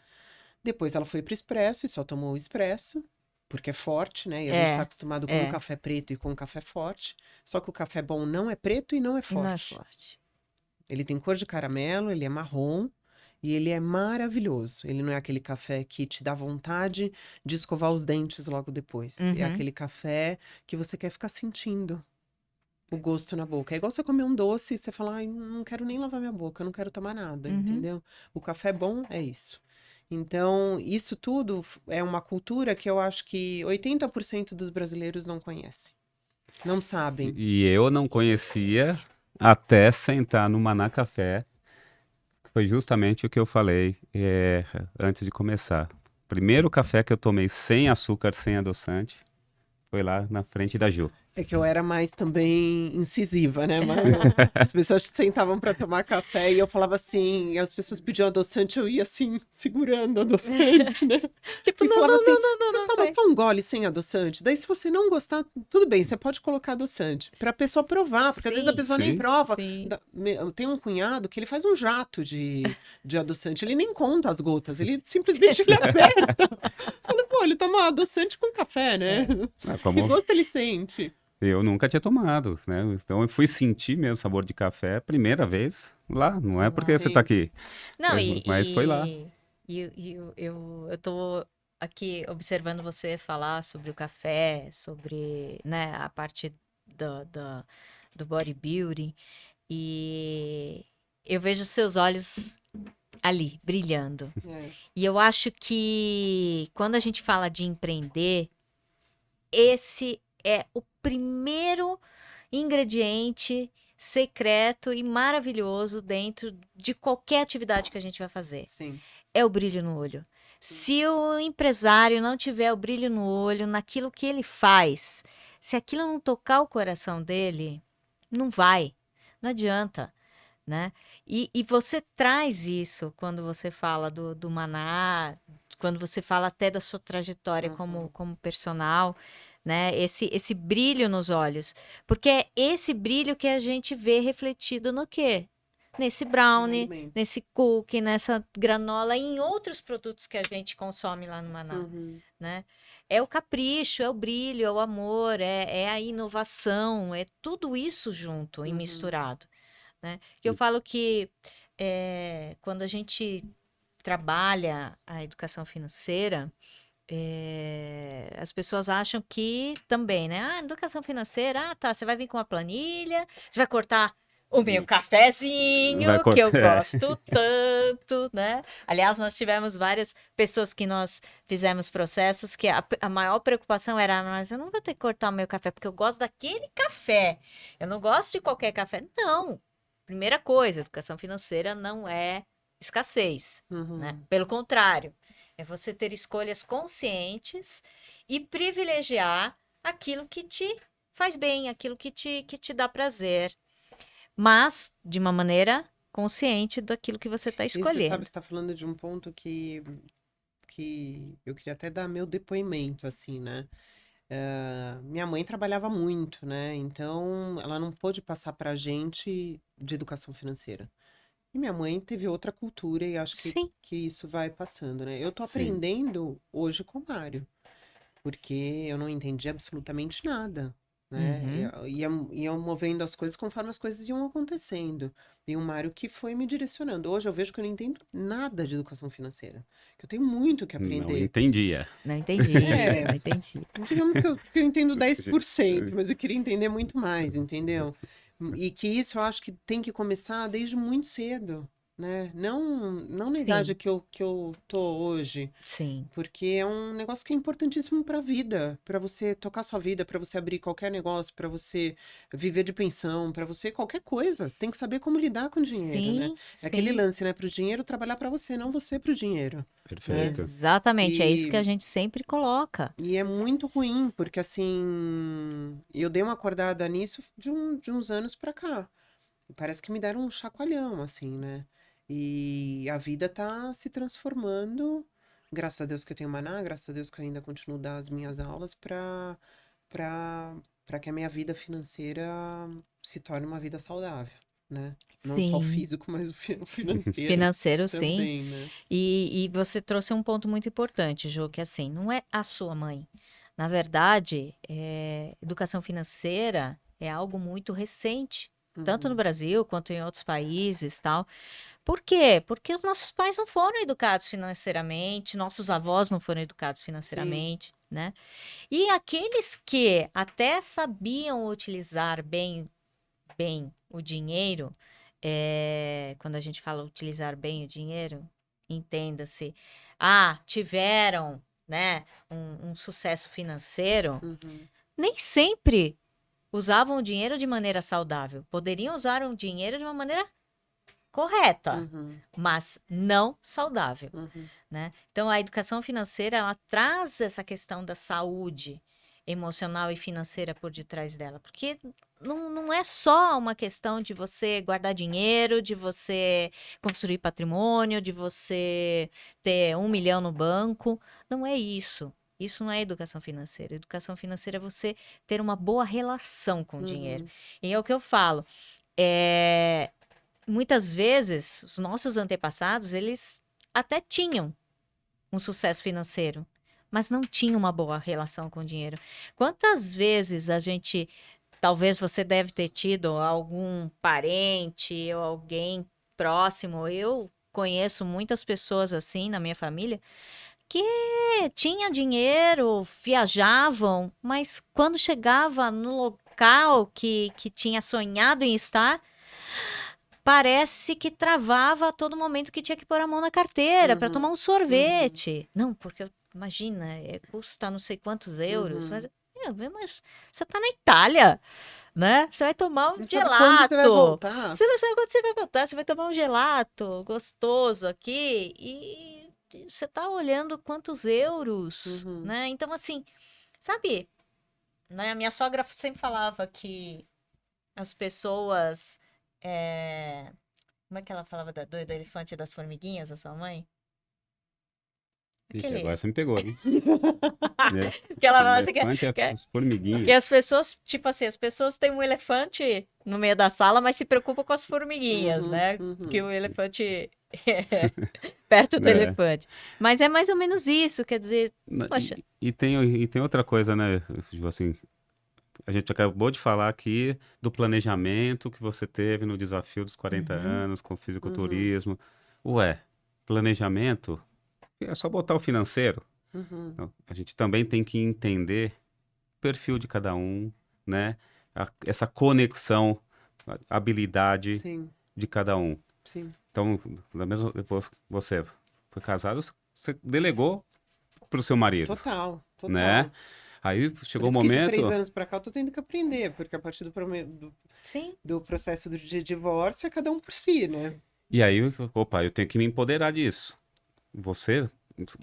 Depois ela foi pro expresso e só tomou o expresso, porque é forte, né? E a gente tá É, acostumado com um é. café preto e com um café forte. Só que o café bom não é preto e não é E não é forte. forte. Ele tem cor de caramelo, ele é marrom e ele é maravilhoso. Ele não é aquele café que te dá vontade de escovar os dentes logo depois. É Uhum. aquele café que você quer ficar sentindo o gosto na boca. É igual você comer um doce e você falar, ai, não quero nem lavar minha boca, eu não quero tomar nada, Uhum. entendeu? O café bom é isso. Então, isso tudo é uma cultura que eu acho que 80% dos brasileiros não conhecem. Não sabem. E eu não conhecia até sentar no Maná Café, que foi justamente o que eu falei antes de começar. Primeiro café que eu tomei sem açúcar, sem adoçante, foi lá na frente da Ju. É que eu era mais também incisiva, né? Mas as pessoas sentavam para tomar café e eu falava assim, e as pessoas pediam adoçante, eu ia assim, segurando o adoçante, né? Tipo, E não, falava não, assim, não, não, não, você não, toma vai. só um gole sem adoçante? Daí se você não gostar, tudo bem, você pode colocar adoçante. Pra pessoa provar, porque às vezes a Sim, pessoa nem Sim. prova. sim. Eu tenho um cunhado que ele faz um jato de adoçante, ele nem conta as gotas, ele simplesmente ele aperta. Fala, pô, ele toma adoçante com café, né? Ah, Que como gosto ele sente? eu nunca tinha tomado, né? Então eu fui sentir mesmo o sabor de café a primeira vez lá. Não é porque você tá Sim. aqui, Não, mas foi lá. eu tô aqui observando você falar sobre o café, sobre, né, a parte do bodybuilding, e eu vejo seus olhos ali, brilhando. É. E eu acho que quando a gente fala de empreender, esse é o primeiro ingrediente secreto e maravilhoso dentro de qualquer atividade que a gente vai fazer. Sim. É o brilho no olho. Se o empresário não tiver o brilho no olho naquilo que ele faz, se aquilo não tocar o coração dele, não vai, não adianta, né? E você traz isso quando você fala do Maná, quando você fala até da sua trajetória como personal, né? Esse brilho nos olhos. Porque é esse brilho que a gente vê refletido no quê? Nesse No brownie, alimento. nesse cookie, nessa granola e em outros produtos que a gente consome lá no Maná, Uhum. né? É o capricho, é o brilho, é o amor, é a inovação, é tudo isso junto e Uhum. misturado, né? Que eu falo que quando a gente trabalha a educação financeira, as pessoas acham que também, né? Ah, educação financeira, ah, tá, você vai vir com uma planilha, você vai cortar o meu Vai cafezinho, que eu cortar. gosto tanto, né? Aliás, nós tivemos várias pessoas que nós fizemos processos que a maior preocupação era, mas eu não vou ter que cortar o meu café, porque eu gosto daquele café, eu não gosto de qualquer café. Não! Primeira coisa, educação financeira não é escassez, né? Uhum. Pelo contrário, é você ter escolhas conscientes e privilegiar aquilo que te faz bem, aquilo que te dá prazer, mas de uma maneira consciente daquilo que você está E você sabe, escolhendo. você está falando de um ponto que eu queria até dar meu depoimento, assim, né? Minha mãe trabalhava muito, né? Então, ela não pôde passar pra gente de educação financeira. E minha mãe teve outra cultura e acho Sim, que isso vai passando, né? Eu tô Sim. aprendendo hoje com o Mário, porque eu não entendi absolutamente nada, né? uhum, Iam movendo as coisas conforme as coisas iam acontecendo. E o Mário que foi me direcionando. Hoje eu vejo que eu não entendo nada de educação financeira, que eu tenho muito que Não aprender. entendia. não entendi, É, não entendi. digamos que eu entendo 10%, mas eu queria entender muito mais, entendeu? E que isso eu acho que tem que começar desde muito cedo, né? Não na idade Sim, que eu tô hoje, sim, porque é um negócio que é importantíssimo para a vida, para você tocar sua vida, para você abrir qualquer negócio, para você viver de pensão, para você qualquer coisa. Você tem que saber como lidar com o dinheiro, né? sim, É aquele sim. lance, né? Para o dinheiro trabalhar para você, não você para o dinheiro, né? Perfeito. Exatamente, é isso que a E gente sempre coloca. e é muito ruim, porque assim, eu dei uma acordada nisso de uns anos pra cá. E parece que me deram um chacoalhão, assim, né? E a vida tá se transformando. Graças a Deus que eu tenho Maná, graças a Deus que eu ainda continuo a dar as minhas aulas pra, pra que a minha vida financeira se torne uma vida saudável, né? Não só o Sim, físico, mas o financeiro financeiro, sim. também, né? E você trouxe um ponto muito importante, Jô, que assim, não é a sua mãe. Na verdade, educação financeira é algo muito recente, tanto no Uhum. Brasil quanto em outros países, tal. Por quê? Porque os nossos pais não foram educados financeiramente, nossos avós não foram educados Sim. financeiramente, né? E aqueles que até sabiam utilizar bem o dinheiro, quando a gente fala utilizar bem o dinheiro, entenda-se, tiveram, né, um sucesso financeiro, Uhum. nem sempre usavam o dinheiro de maneira saudável. Poderiam usar o dinheiro de uma maneira correta, Uhum. mas não saudável, Uhum. né? Então, a educação financeira, ela traz essa questão da saúde emocional e financeira por detrás dela, porque não é só uma questão de você guardar dinheiro, de você construir patrimônio, de você ter 1 milhão no banco, não é isso. Isso não é educação financeira. Educação financeira é você ter uma boa relação com o dinheiro. Uhum. E é o que eu falo. Muitas vezes, os nossos antepassados, eles até tinham um sucesso financeiro, mas não tinham uma boa relação com o dinheiro. Quantas vezes a gente, talvez você deve ter tido algum parente ou alguém próximo, eu conheço muitas pessoas assim na minha família, que tinham dinheiro, viajavam, mas quando chegava no local que tinha sonhado em estar, parece que travava a todo momento que tinha que pôr a mão na carteira para tomar um sorvete. Não, porque imagina, custa não sei quantos euros, Uhum. mas você tá na Itália, né? Você vai tomar um Não sabe quando você vai gelato. voltar? Você não sabe quando você vai voltar, você vai tomar um gelato gostoso aqui e você tá olhando quantos euros, Uhum. né? Então, assim, sabe, né? A minha sogra sempre falava que as pessoas. Como é que ela falava do elefante e das formiguinhas, a sua mãe? Ixi, Aquele. agora você me pegou, hein? É, Que ela falava assim, elefante é que formiguinha. as pessoas, tipo assim, as pessoas têm um elefante no meio da sala, mas se preocupam com as formiguinhas, Uhum. né? Que Uhum. o elefante é perto do É. elefante. Mas é mais ou menos isso, quer dizer, poxa, E tem outra coisa, né? Tipo assim, a gente acabou de falar aqui do planejamento que você teve no desafio dos 40 uhum, anos com o Uhum. fisiculturismo. Ué, planejamento é só botar o financeiro. Uhum. Não, a gente também tem que entender o perfil de cada um, né? Essa conexão, a habilidade Sim, de cada um. sim. Então, você foi casado, você delegou para o seu marido, Total, né? total. Aí Por chegou o isso que de 3 momento. anos pra cá eu tô tendo que aprender, porque a partir sim, do processo de divórcio é cada um por si, né? E aí, opa, eu tenho que me empoderar disso. Você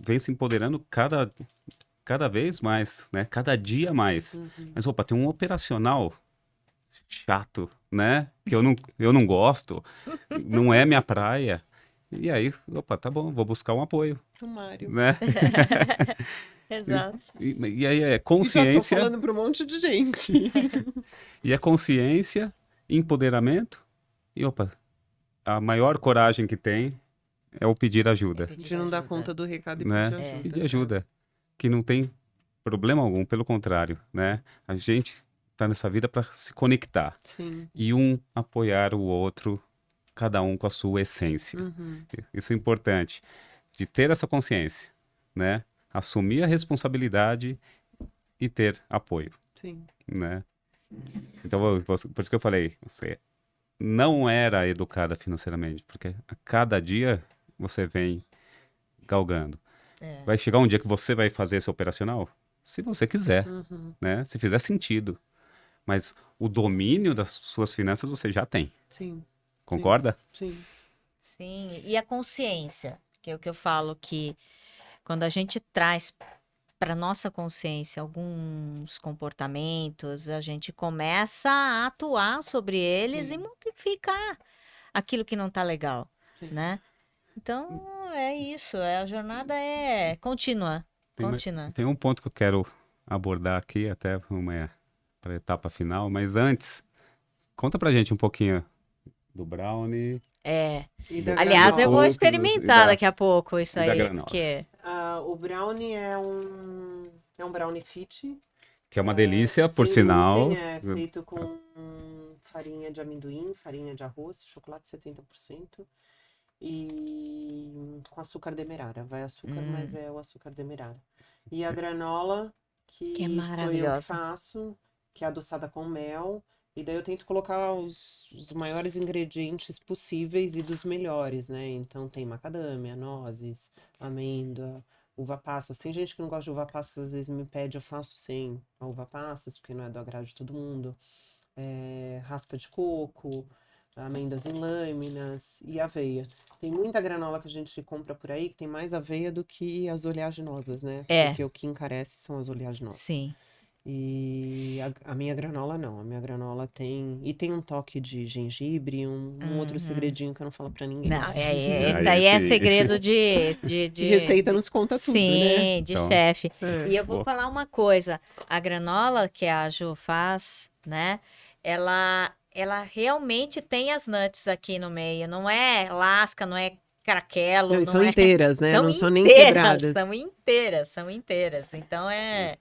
vem se empoderando cada vez mais, né? Cada dia mais. Uhum. Mas, opa, tem um operacional chato, né? Que eu não gosto, não é minha praia. E aí, opa, tá bom, vou buscar um apoio, O Mário. né? exato. E aí é E já tô consciência, falando pra um monte de gente. e é consciência, empoderamento, e opa, a maior coragem que tem é o pedir É ajuda, pedir De não dar ajuda. conta do recado e pedir né? É. ajuda. Pedir ajuda, que não tem problema algum, pelo contrário, né? A gente tá nessa vida para se conectar Sim. e um apoiar o outro, cada um com a sua essência. Uhum. Isso é importante, de ter essa consciência, né? Assumir a responsabilidade e ter apoio, Sim. né? Então, por isso que eu falei, você não era educada financeiramente, porque a cada dia você vem galgando. É. Vai chegar um dia que você vai fazer esse operacional? Se você quiser, Uhum. né? Se fizer sentido. Mas o domínio das suas finanças você já tem. Sim. Concorda? Sim. Sim, e a consciência, que é o que eu falo que quando a gente traz para nossa consciência alguns comportamentos, a gente começa a atuar sobre eles e Sim. modificar aquilo que não tá legal, Sim. né? Então é isso, a jornada é contínua, Tem, contínua. tem um ponto que eu quero abordar aqui, até para a etapa final, mas antes, conta pra gente um pouquinho do brownie, É. E da Aliás, eu vou granola. e experimentar daqui a pouco isso e da aí, granola, porque O brownie é um brownie fit. que é uma delícia, por Sem glúten, sinal. é feito com farinha de amendoim, farinha de arroz, chocolate 70% e com açúcar demerara. Vai açúcar, mas é o açúcar demerara. E a granola, que é que sou eu que maravilhosa. faço, que é adoçada com mel. E daí eu tento colocar os maiores ingredientes possíveis e dos melhores, né? Então tem macadâmia, nozes, amêndoa, uva passas. Tem gente que não gosta de uva passas, às vezes me pede, eu faço sem a uva passas, porque não é do agrado de todo mundo. Raspa de coco, amêndoas em lâminas e aveia. Tem muita granola que a gente compra por aí que tem mais aveia do que as oleaginosas, né? É. Porque o que encarece são as oleaginosas. Sim. E a minha granola não. A minha granola tem. E tem um toque de gengibre e um outro segredinho que eu não falo pra ninguém. Não, Ah, esse daí é esse- segredo De receita não se conta tudo, né? Sim, de Então, chefe. É. E eu vou Boa. falar uma coisa. A granola que a Ju faz, né? Ela realmente tem as nuts aqui no meio. Não é lasca, não é craquelo, Não, e não são é... inteiras, né? São Não são nem inteiras, quebradas. são inteiras. Então é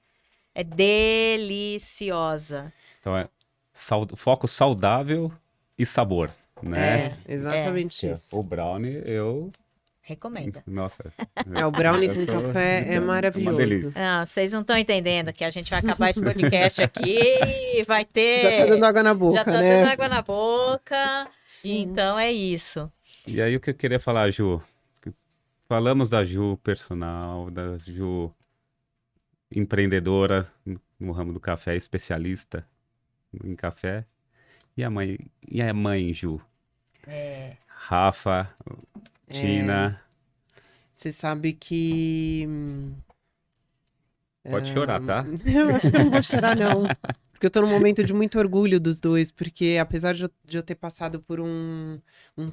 deliciosa. Então foco saudável e sabor, né? Exatamente Que é isso. o brownie, Recomenda. nossa, O brownie eu com tô- café é uma maravilhoso. delícia. Não, vocês não estão entendendo que a gente vai acabar esse podcast aqui e vai ter... Já tá dando água na Já boca, tá né? dando água na boca. Então é isso. E aí o que eu queria falar, Ju? Falamos da Ju personal, da Ju empreendedora no ramo do café, especialista em café. E a mãe, Ju? Rafa, Tina. Você sabe que. Pode chorar, tá? Eu acho que eu não vou chorar, não. Porque eu tô num momento de muito orgulho dos dois, porque apesar de eu ter passado por um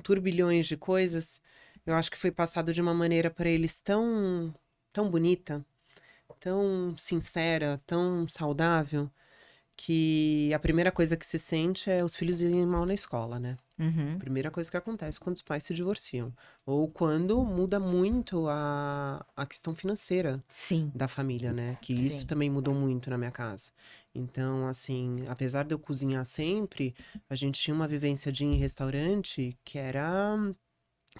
turbilhões de coisas, eu acho que foi passado de uma maneira para eles tão, tão bonita, tão sincera, tão saudável, que a primeira coisa que se sente é os filhos irem mal na escola, né? Uhum. Primeira coisa que acontece quando os pais se divorciam. Ou quando muda muito a questão financeira Sim. da família, né? Que Sim. isso também mudou muito na minha casa. Então, assim, apesar de eu cozinhar sempre, a gente tinha uma vivência de ir em restaurante que era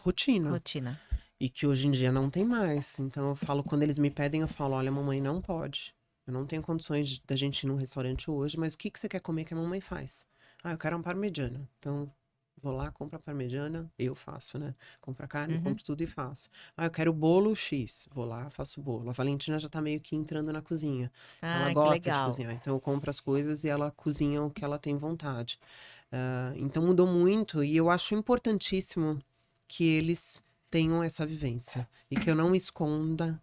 rotina. Rotina. E que hoje em dia não tem mais. Então, eu falo, quando eles me pedem, eu falo, olha, mamãe, não pode. Eu não tenho condições da gente ir num restaurante hoje, mas o que você quer comer que a mamãe faz? Ah, eu quero uma parmegiana. Então, vou lá, compro a parmegiana, eu faço, né? Compro a carne, compro tudo e faço. Ah, eu quero bolo X. Vou lá, faço o bolo. A Valentina já tá meio que entrando na cozinha. Então, ela Ah, que gosta de legal. cozinhar. Então, eu compro as coisas e ela cozinha o que ela tem vontade. Então, mudou muito e eu acho importantíssimo que eles tenham essa vivência e que eu não esconda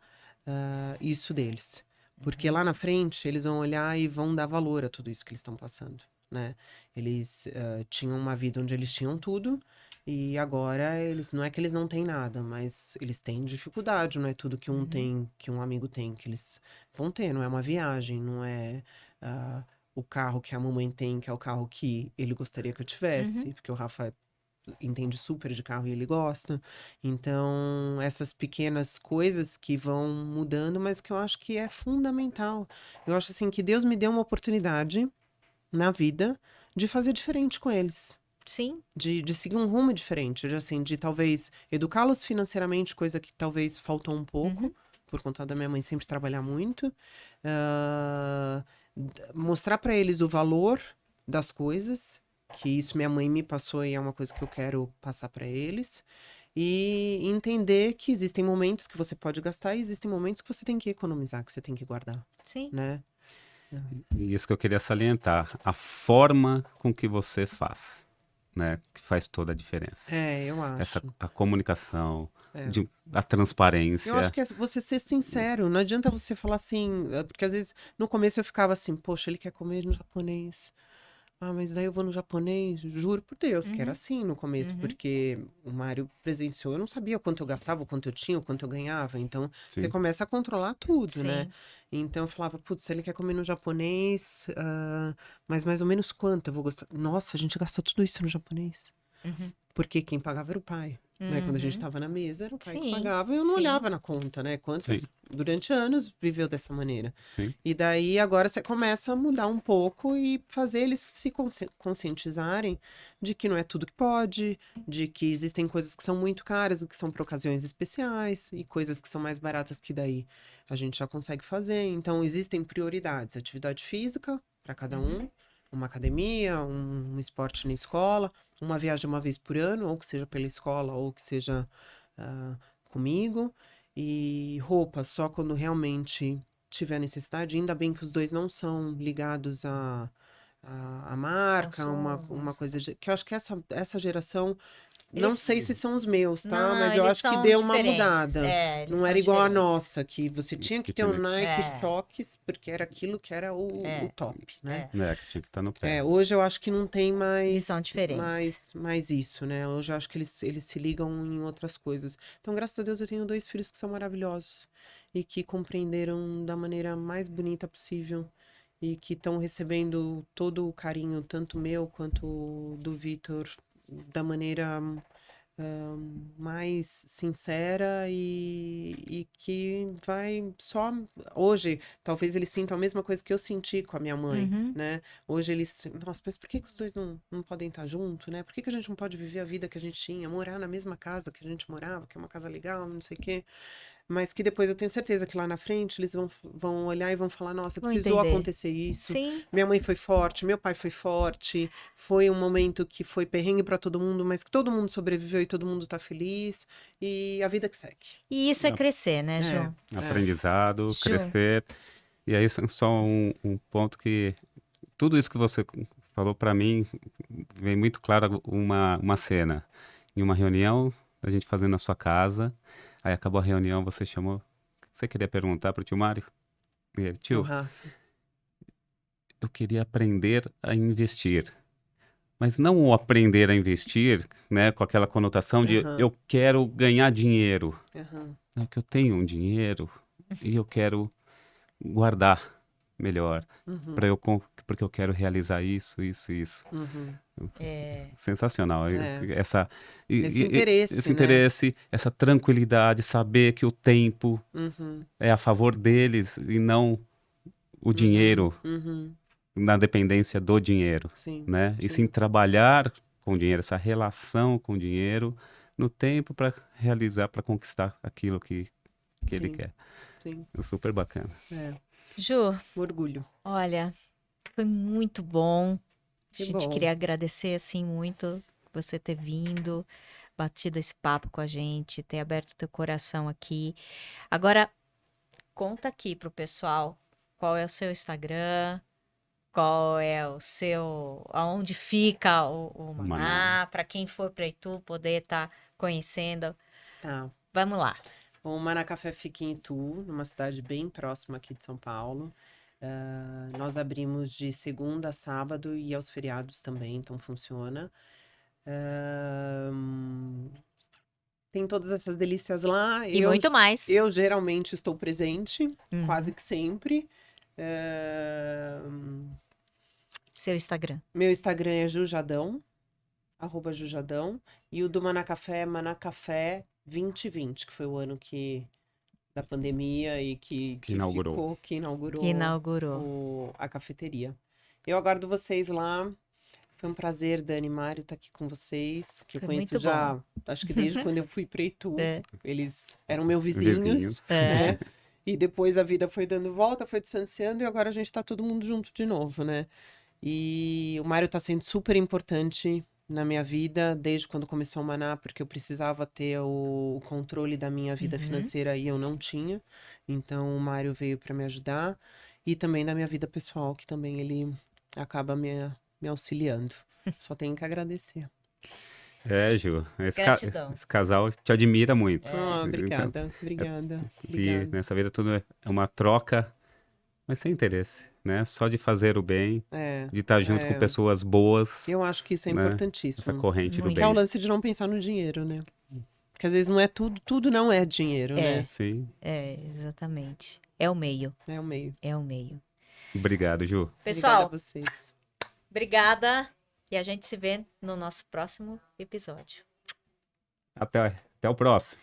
isso deles. Porque lá na frente, eles vão olhar e vão dar valor a tudo isso que eles estão passando, né? Eles tinham uma vida onde eles tinham tudo e agora eles não é que eles não têm nada, mas eles têm dificuldade, não é tudo que um tem, que um amigo tem, que eles vão ter, não é uma viagem, não é o carro que a mamãe tem, que é o carro que ele gostaria que eu tivesse, porque o Rafa entende super de carro e ele gosta. Então, essas pequenas coisas que vão mudando, mas que eu acho que é fundamental. Eu acho assim que Deus me deu uma oportunidade na vida de fazer diferente com eles. Sim. De seguir um rumo diferente, de talvez educá-los financeiramente, coisa que talvez faltou um pouco, por conta da minha mãe sempre trabalhar muito. Mostrar para eles o valor das coisas, que isso minha mãe me passou e é uma coisa que eu quero passar para eles. E entender que existem momentos que você pode gastar e existem momentos que você tem que economizar, que você tem que guardar, Sim. né? E isso que eu queria salientar, a forma com que você faz, né? Que faz toda a diferença. Eu acho. A comunicação, a transparência. Eu acho que é você ser sincero. Não adianta você falar assim, porque às vezes no começo eu ficava assim, poxa, ele quer comer no japonês. Ah, mas daí eu vou no japonês, juro por Deus, que era assim no começo, porque o Mário presenciou, eu não sabia quanto eu gastava, o quanto eu tinha, o quanto eu ganhava, então você Sim. começa a controlar tudo, né? Sim. Então eu falava, putz, se ele quer comer no japonês, mas mais ou menos quanto eu vou gostar? Nossa, a gente gasta tudo isso no japonês. Porque quem pagava era o pai. Né? Quando a gente estava na mesa, era o pai que Sim, pagava e eu não sim. olhava na conta, né? Quantos Sim. durante anos viveu dessa maneira. Sim. E daí agora você começa a mudar um pouco e fazer eles se conscientizarem de que não é tudo que pode, de que existem coisas que são muito caras, que são para ocasiões especiais, e coisas que são mais baratas que daí a gente já consegue fazer. Então existem prioridades, atividade física para cada um, uma academia, um esporte na escola, uma viagem uma vez por ano, ou que seja pela escola, ou que seja comigo. E roupa só quando realmente tiver necessidade. Ainda bem que os dois não são ligados a marca, uma Consumos. coisa que eu acho que essa geração, não Eles- sei se são os meus, Não, tá? não, Mas eu eles acho que são deu uma diferentes. mudada. Eles Não são era igual a diferentes. nossa, que você tinha que Que ter um tinha- Nike É. Toques, porque era aquilo que era o top, né? né, que tinha que estar no pé. Hoje eu acho que não tem Eles são diferentes. mais isso, né? Hoje eu acho que eles se ligam em outras coisas. Então, graças a Deus, eu tenho 2 filhos que são maravilhosos e que compreenderam da maneira mais bonita possível e que estão recebendo todo o carinho, tanto meu quanto do Vitor, da maneira mais sincera e que vai só. Hoje, talvez eles sintam a mesma coisa que eu senti com a minha mãe, Uhum. né? Hoje eles. Nossa, mas por que que os dois não podem estar juntos, né? Por que que a gente não pode viver a vida que a gente tinha, morar na mesma casa que a gente morava, que é uma casa legal, não sei o quê. Mas que depois eu tenho certeza que lá na frente eles vão olhar e vão falar: nossa, Vou precisou entender. acontecer isso. Sim. Minha mãe foi forte, meu pai foi forte. Foi um momento que foi perrengue pra todo mundo, mas que todo mundo sobreviveu e todo mundo tá feliz. E a vida que segue. E isso é Não. crescer, né, É. Ju? Aprendizado, Ju. crescer. E aí, só um ponto que... Tudo isso que você falou para mim, vem muito claro uma cena. Em uma reunião, a gente fazendo na sua casa, aí acabou a reunião, você chamou... Você queria perguntar pro tio Mário? E ele, O tio, Rafa. eu queria aprender a investir. Mas não o aprender a investir, né, com aquela conotação de Aham. eu quero ganhar dinheiro. Aham. Não, que eu tenho um dinheiro e eu quero guardar melhor, Uhum. porque eu quero realizar isso. Uhum. É. Sensacional. É. Esse interesse, esse né? interesse, essa tranquilidade, saber que o tempo Uhum. é a favor deles e não o dinheiro, Uhum. na dependência do dinheiro, Sim. né? E Sim. sim trabalhar com o dinheiro, essa relação com o dinheiro no tempo para realizar, para conquistar aquilo que ele Sim. quer. Sim. Super bacana. É. Ju, Orgulho. olha, foi muito bom. A Que gente bom. queria agradecer, assim, muito você ter vindo, batido esse papo com a gente, ter aberto teu coração aqui. Agora, conta aqui pro pessoal qual é o seu Instagram, qual é o seu, aonde fica o Maná. Maná, para quem for para Itu poder estar conhecendo. Tá. Vamos lá. O Maná Café fica em Itu, numa cidade bem próxima aqui de São Paulo. Nós abrimos de segunda a sábado e aos feriados também, então funciona. Tem todas essas delícias lá. E muito mais. Eu geralmente estou presente, Uhum. quase que sempre. Ahn, Seu Instagram. Meu Instagram é Jujadão, @Jujadão. E o do Maná Café é Manacafé 2020, que foi o ano da pandemia e que inaugurou. que inaugurou Que inaugurou. a cafeteria. Eu aguardo vocês lá. Foi um prazer, Dani e Mário, estar aqui com vocês, que eu Foi conheço muito já, acho que desde quando eu fui para Itu. É. Eles eram meus vizinhos, É. né? E depois a vida foi dando volta, foi distanciando e agora a gente tá todo mundo junto de novo, né? E o Mário tá sendo super importante na minha vida desde quando começou o Maná, porque eu precisava ter o controle da minha vida Uhum. financeira e eu não tinha. Então o Mário veio para me ajudar e também da minha vida pessoal, que também ele acaba me auxiliando. Só tenho que agradecer. É, Ju, Gratidão. esse casal te admira muito. Obrigada, obrigada, E obrigada. nessa vida tudo é uma troca, mas sem interesse, né? Só de fazer o bem, de estar junto com pessoas boas, Eu acho que isso é né? importantíssimo. Essa corrente do Muito. Que é o bem. lance de não pensar no dinheiro, né? Porque às vezes não é tudo não é dinheiro, né? Sim. É, exatamente. É o meio. É o meio. É o meio. Obrigado, Ju. Pessoal, Obrigada a vocês. obrigada. E a gente se vê no nosso próximo episódio. Até o próximo.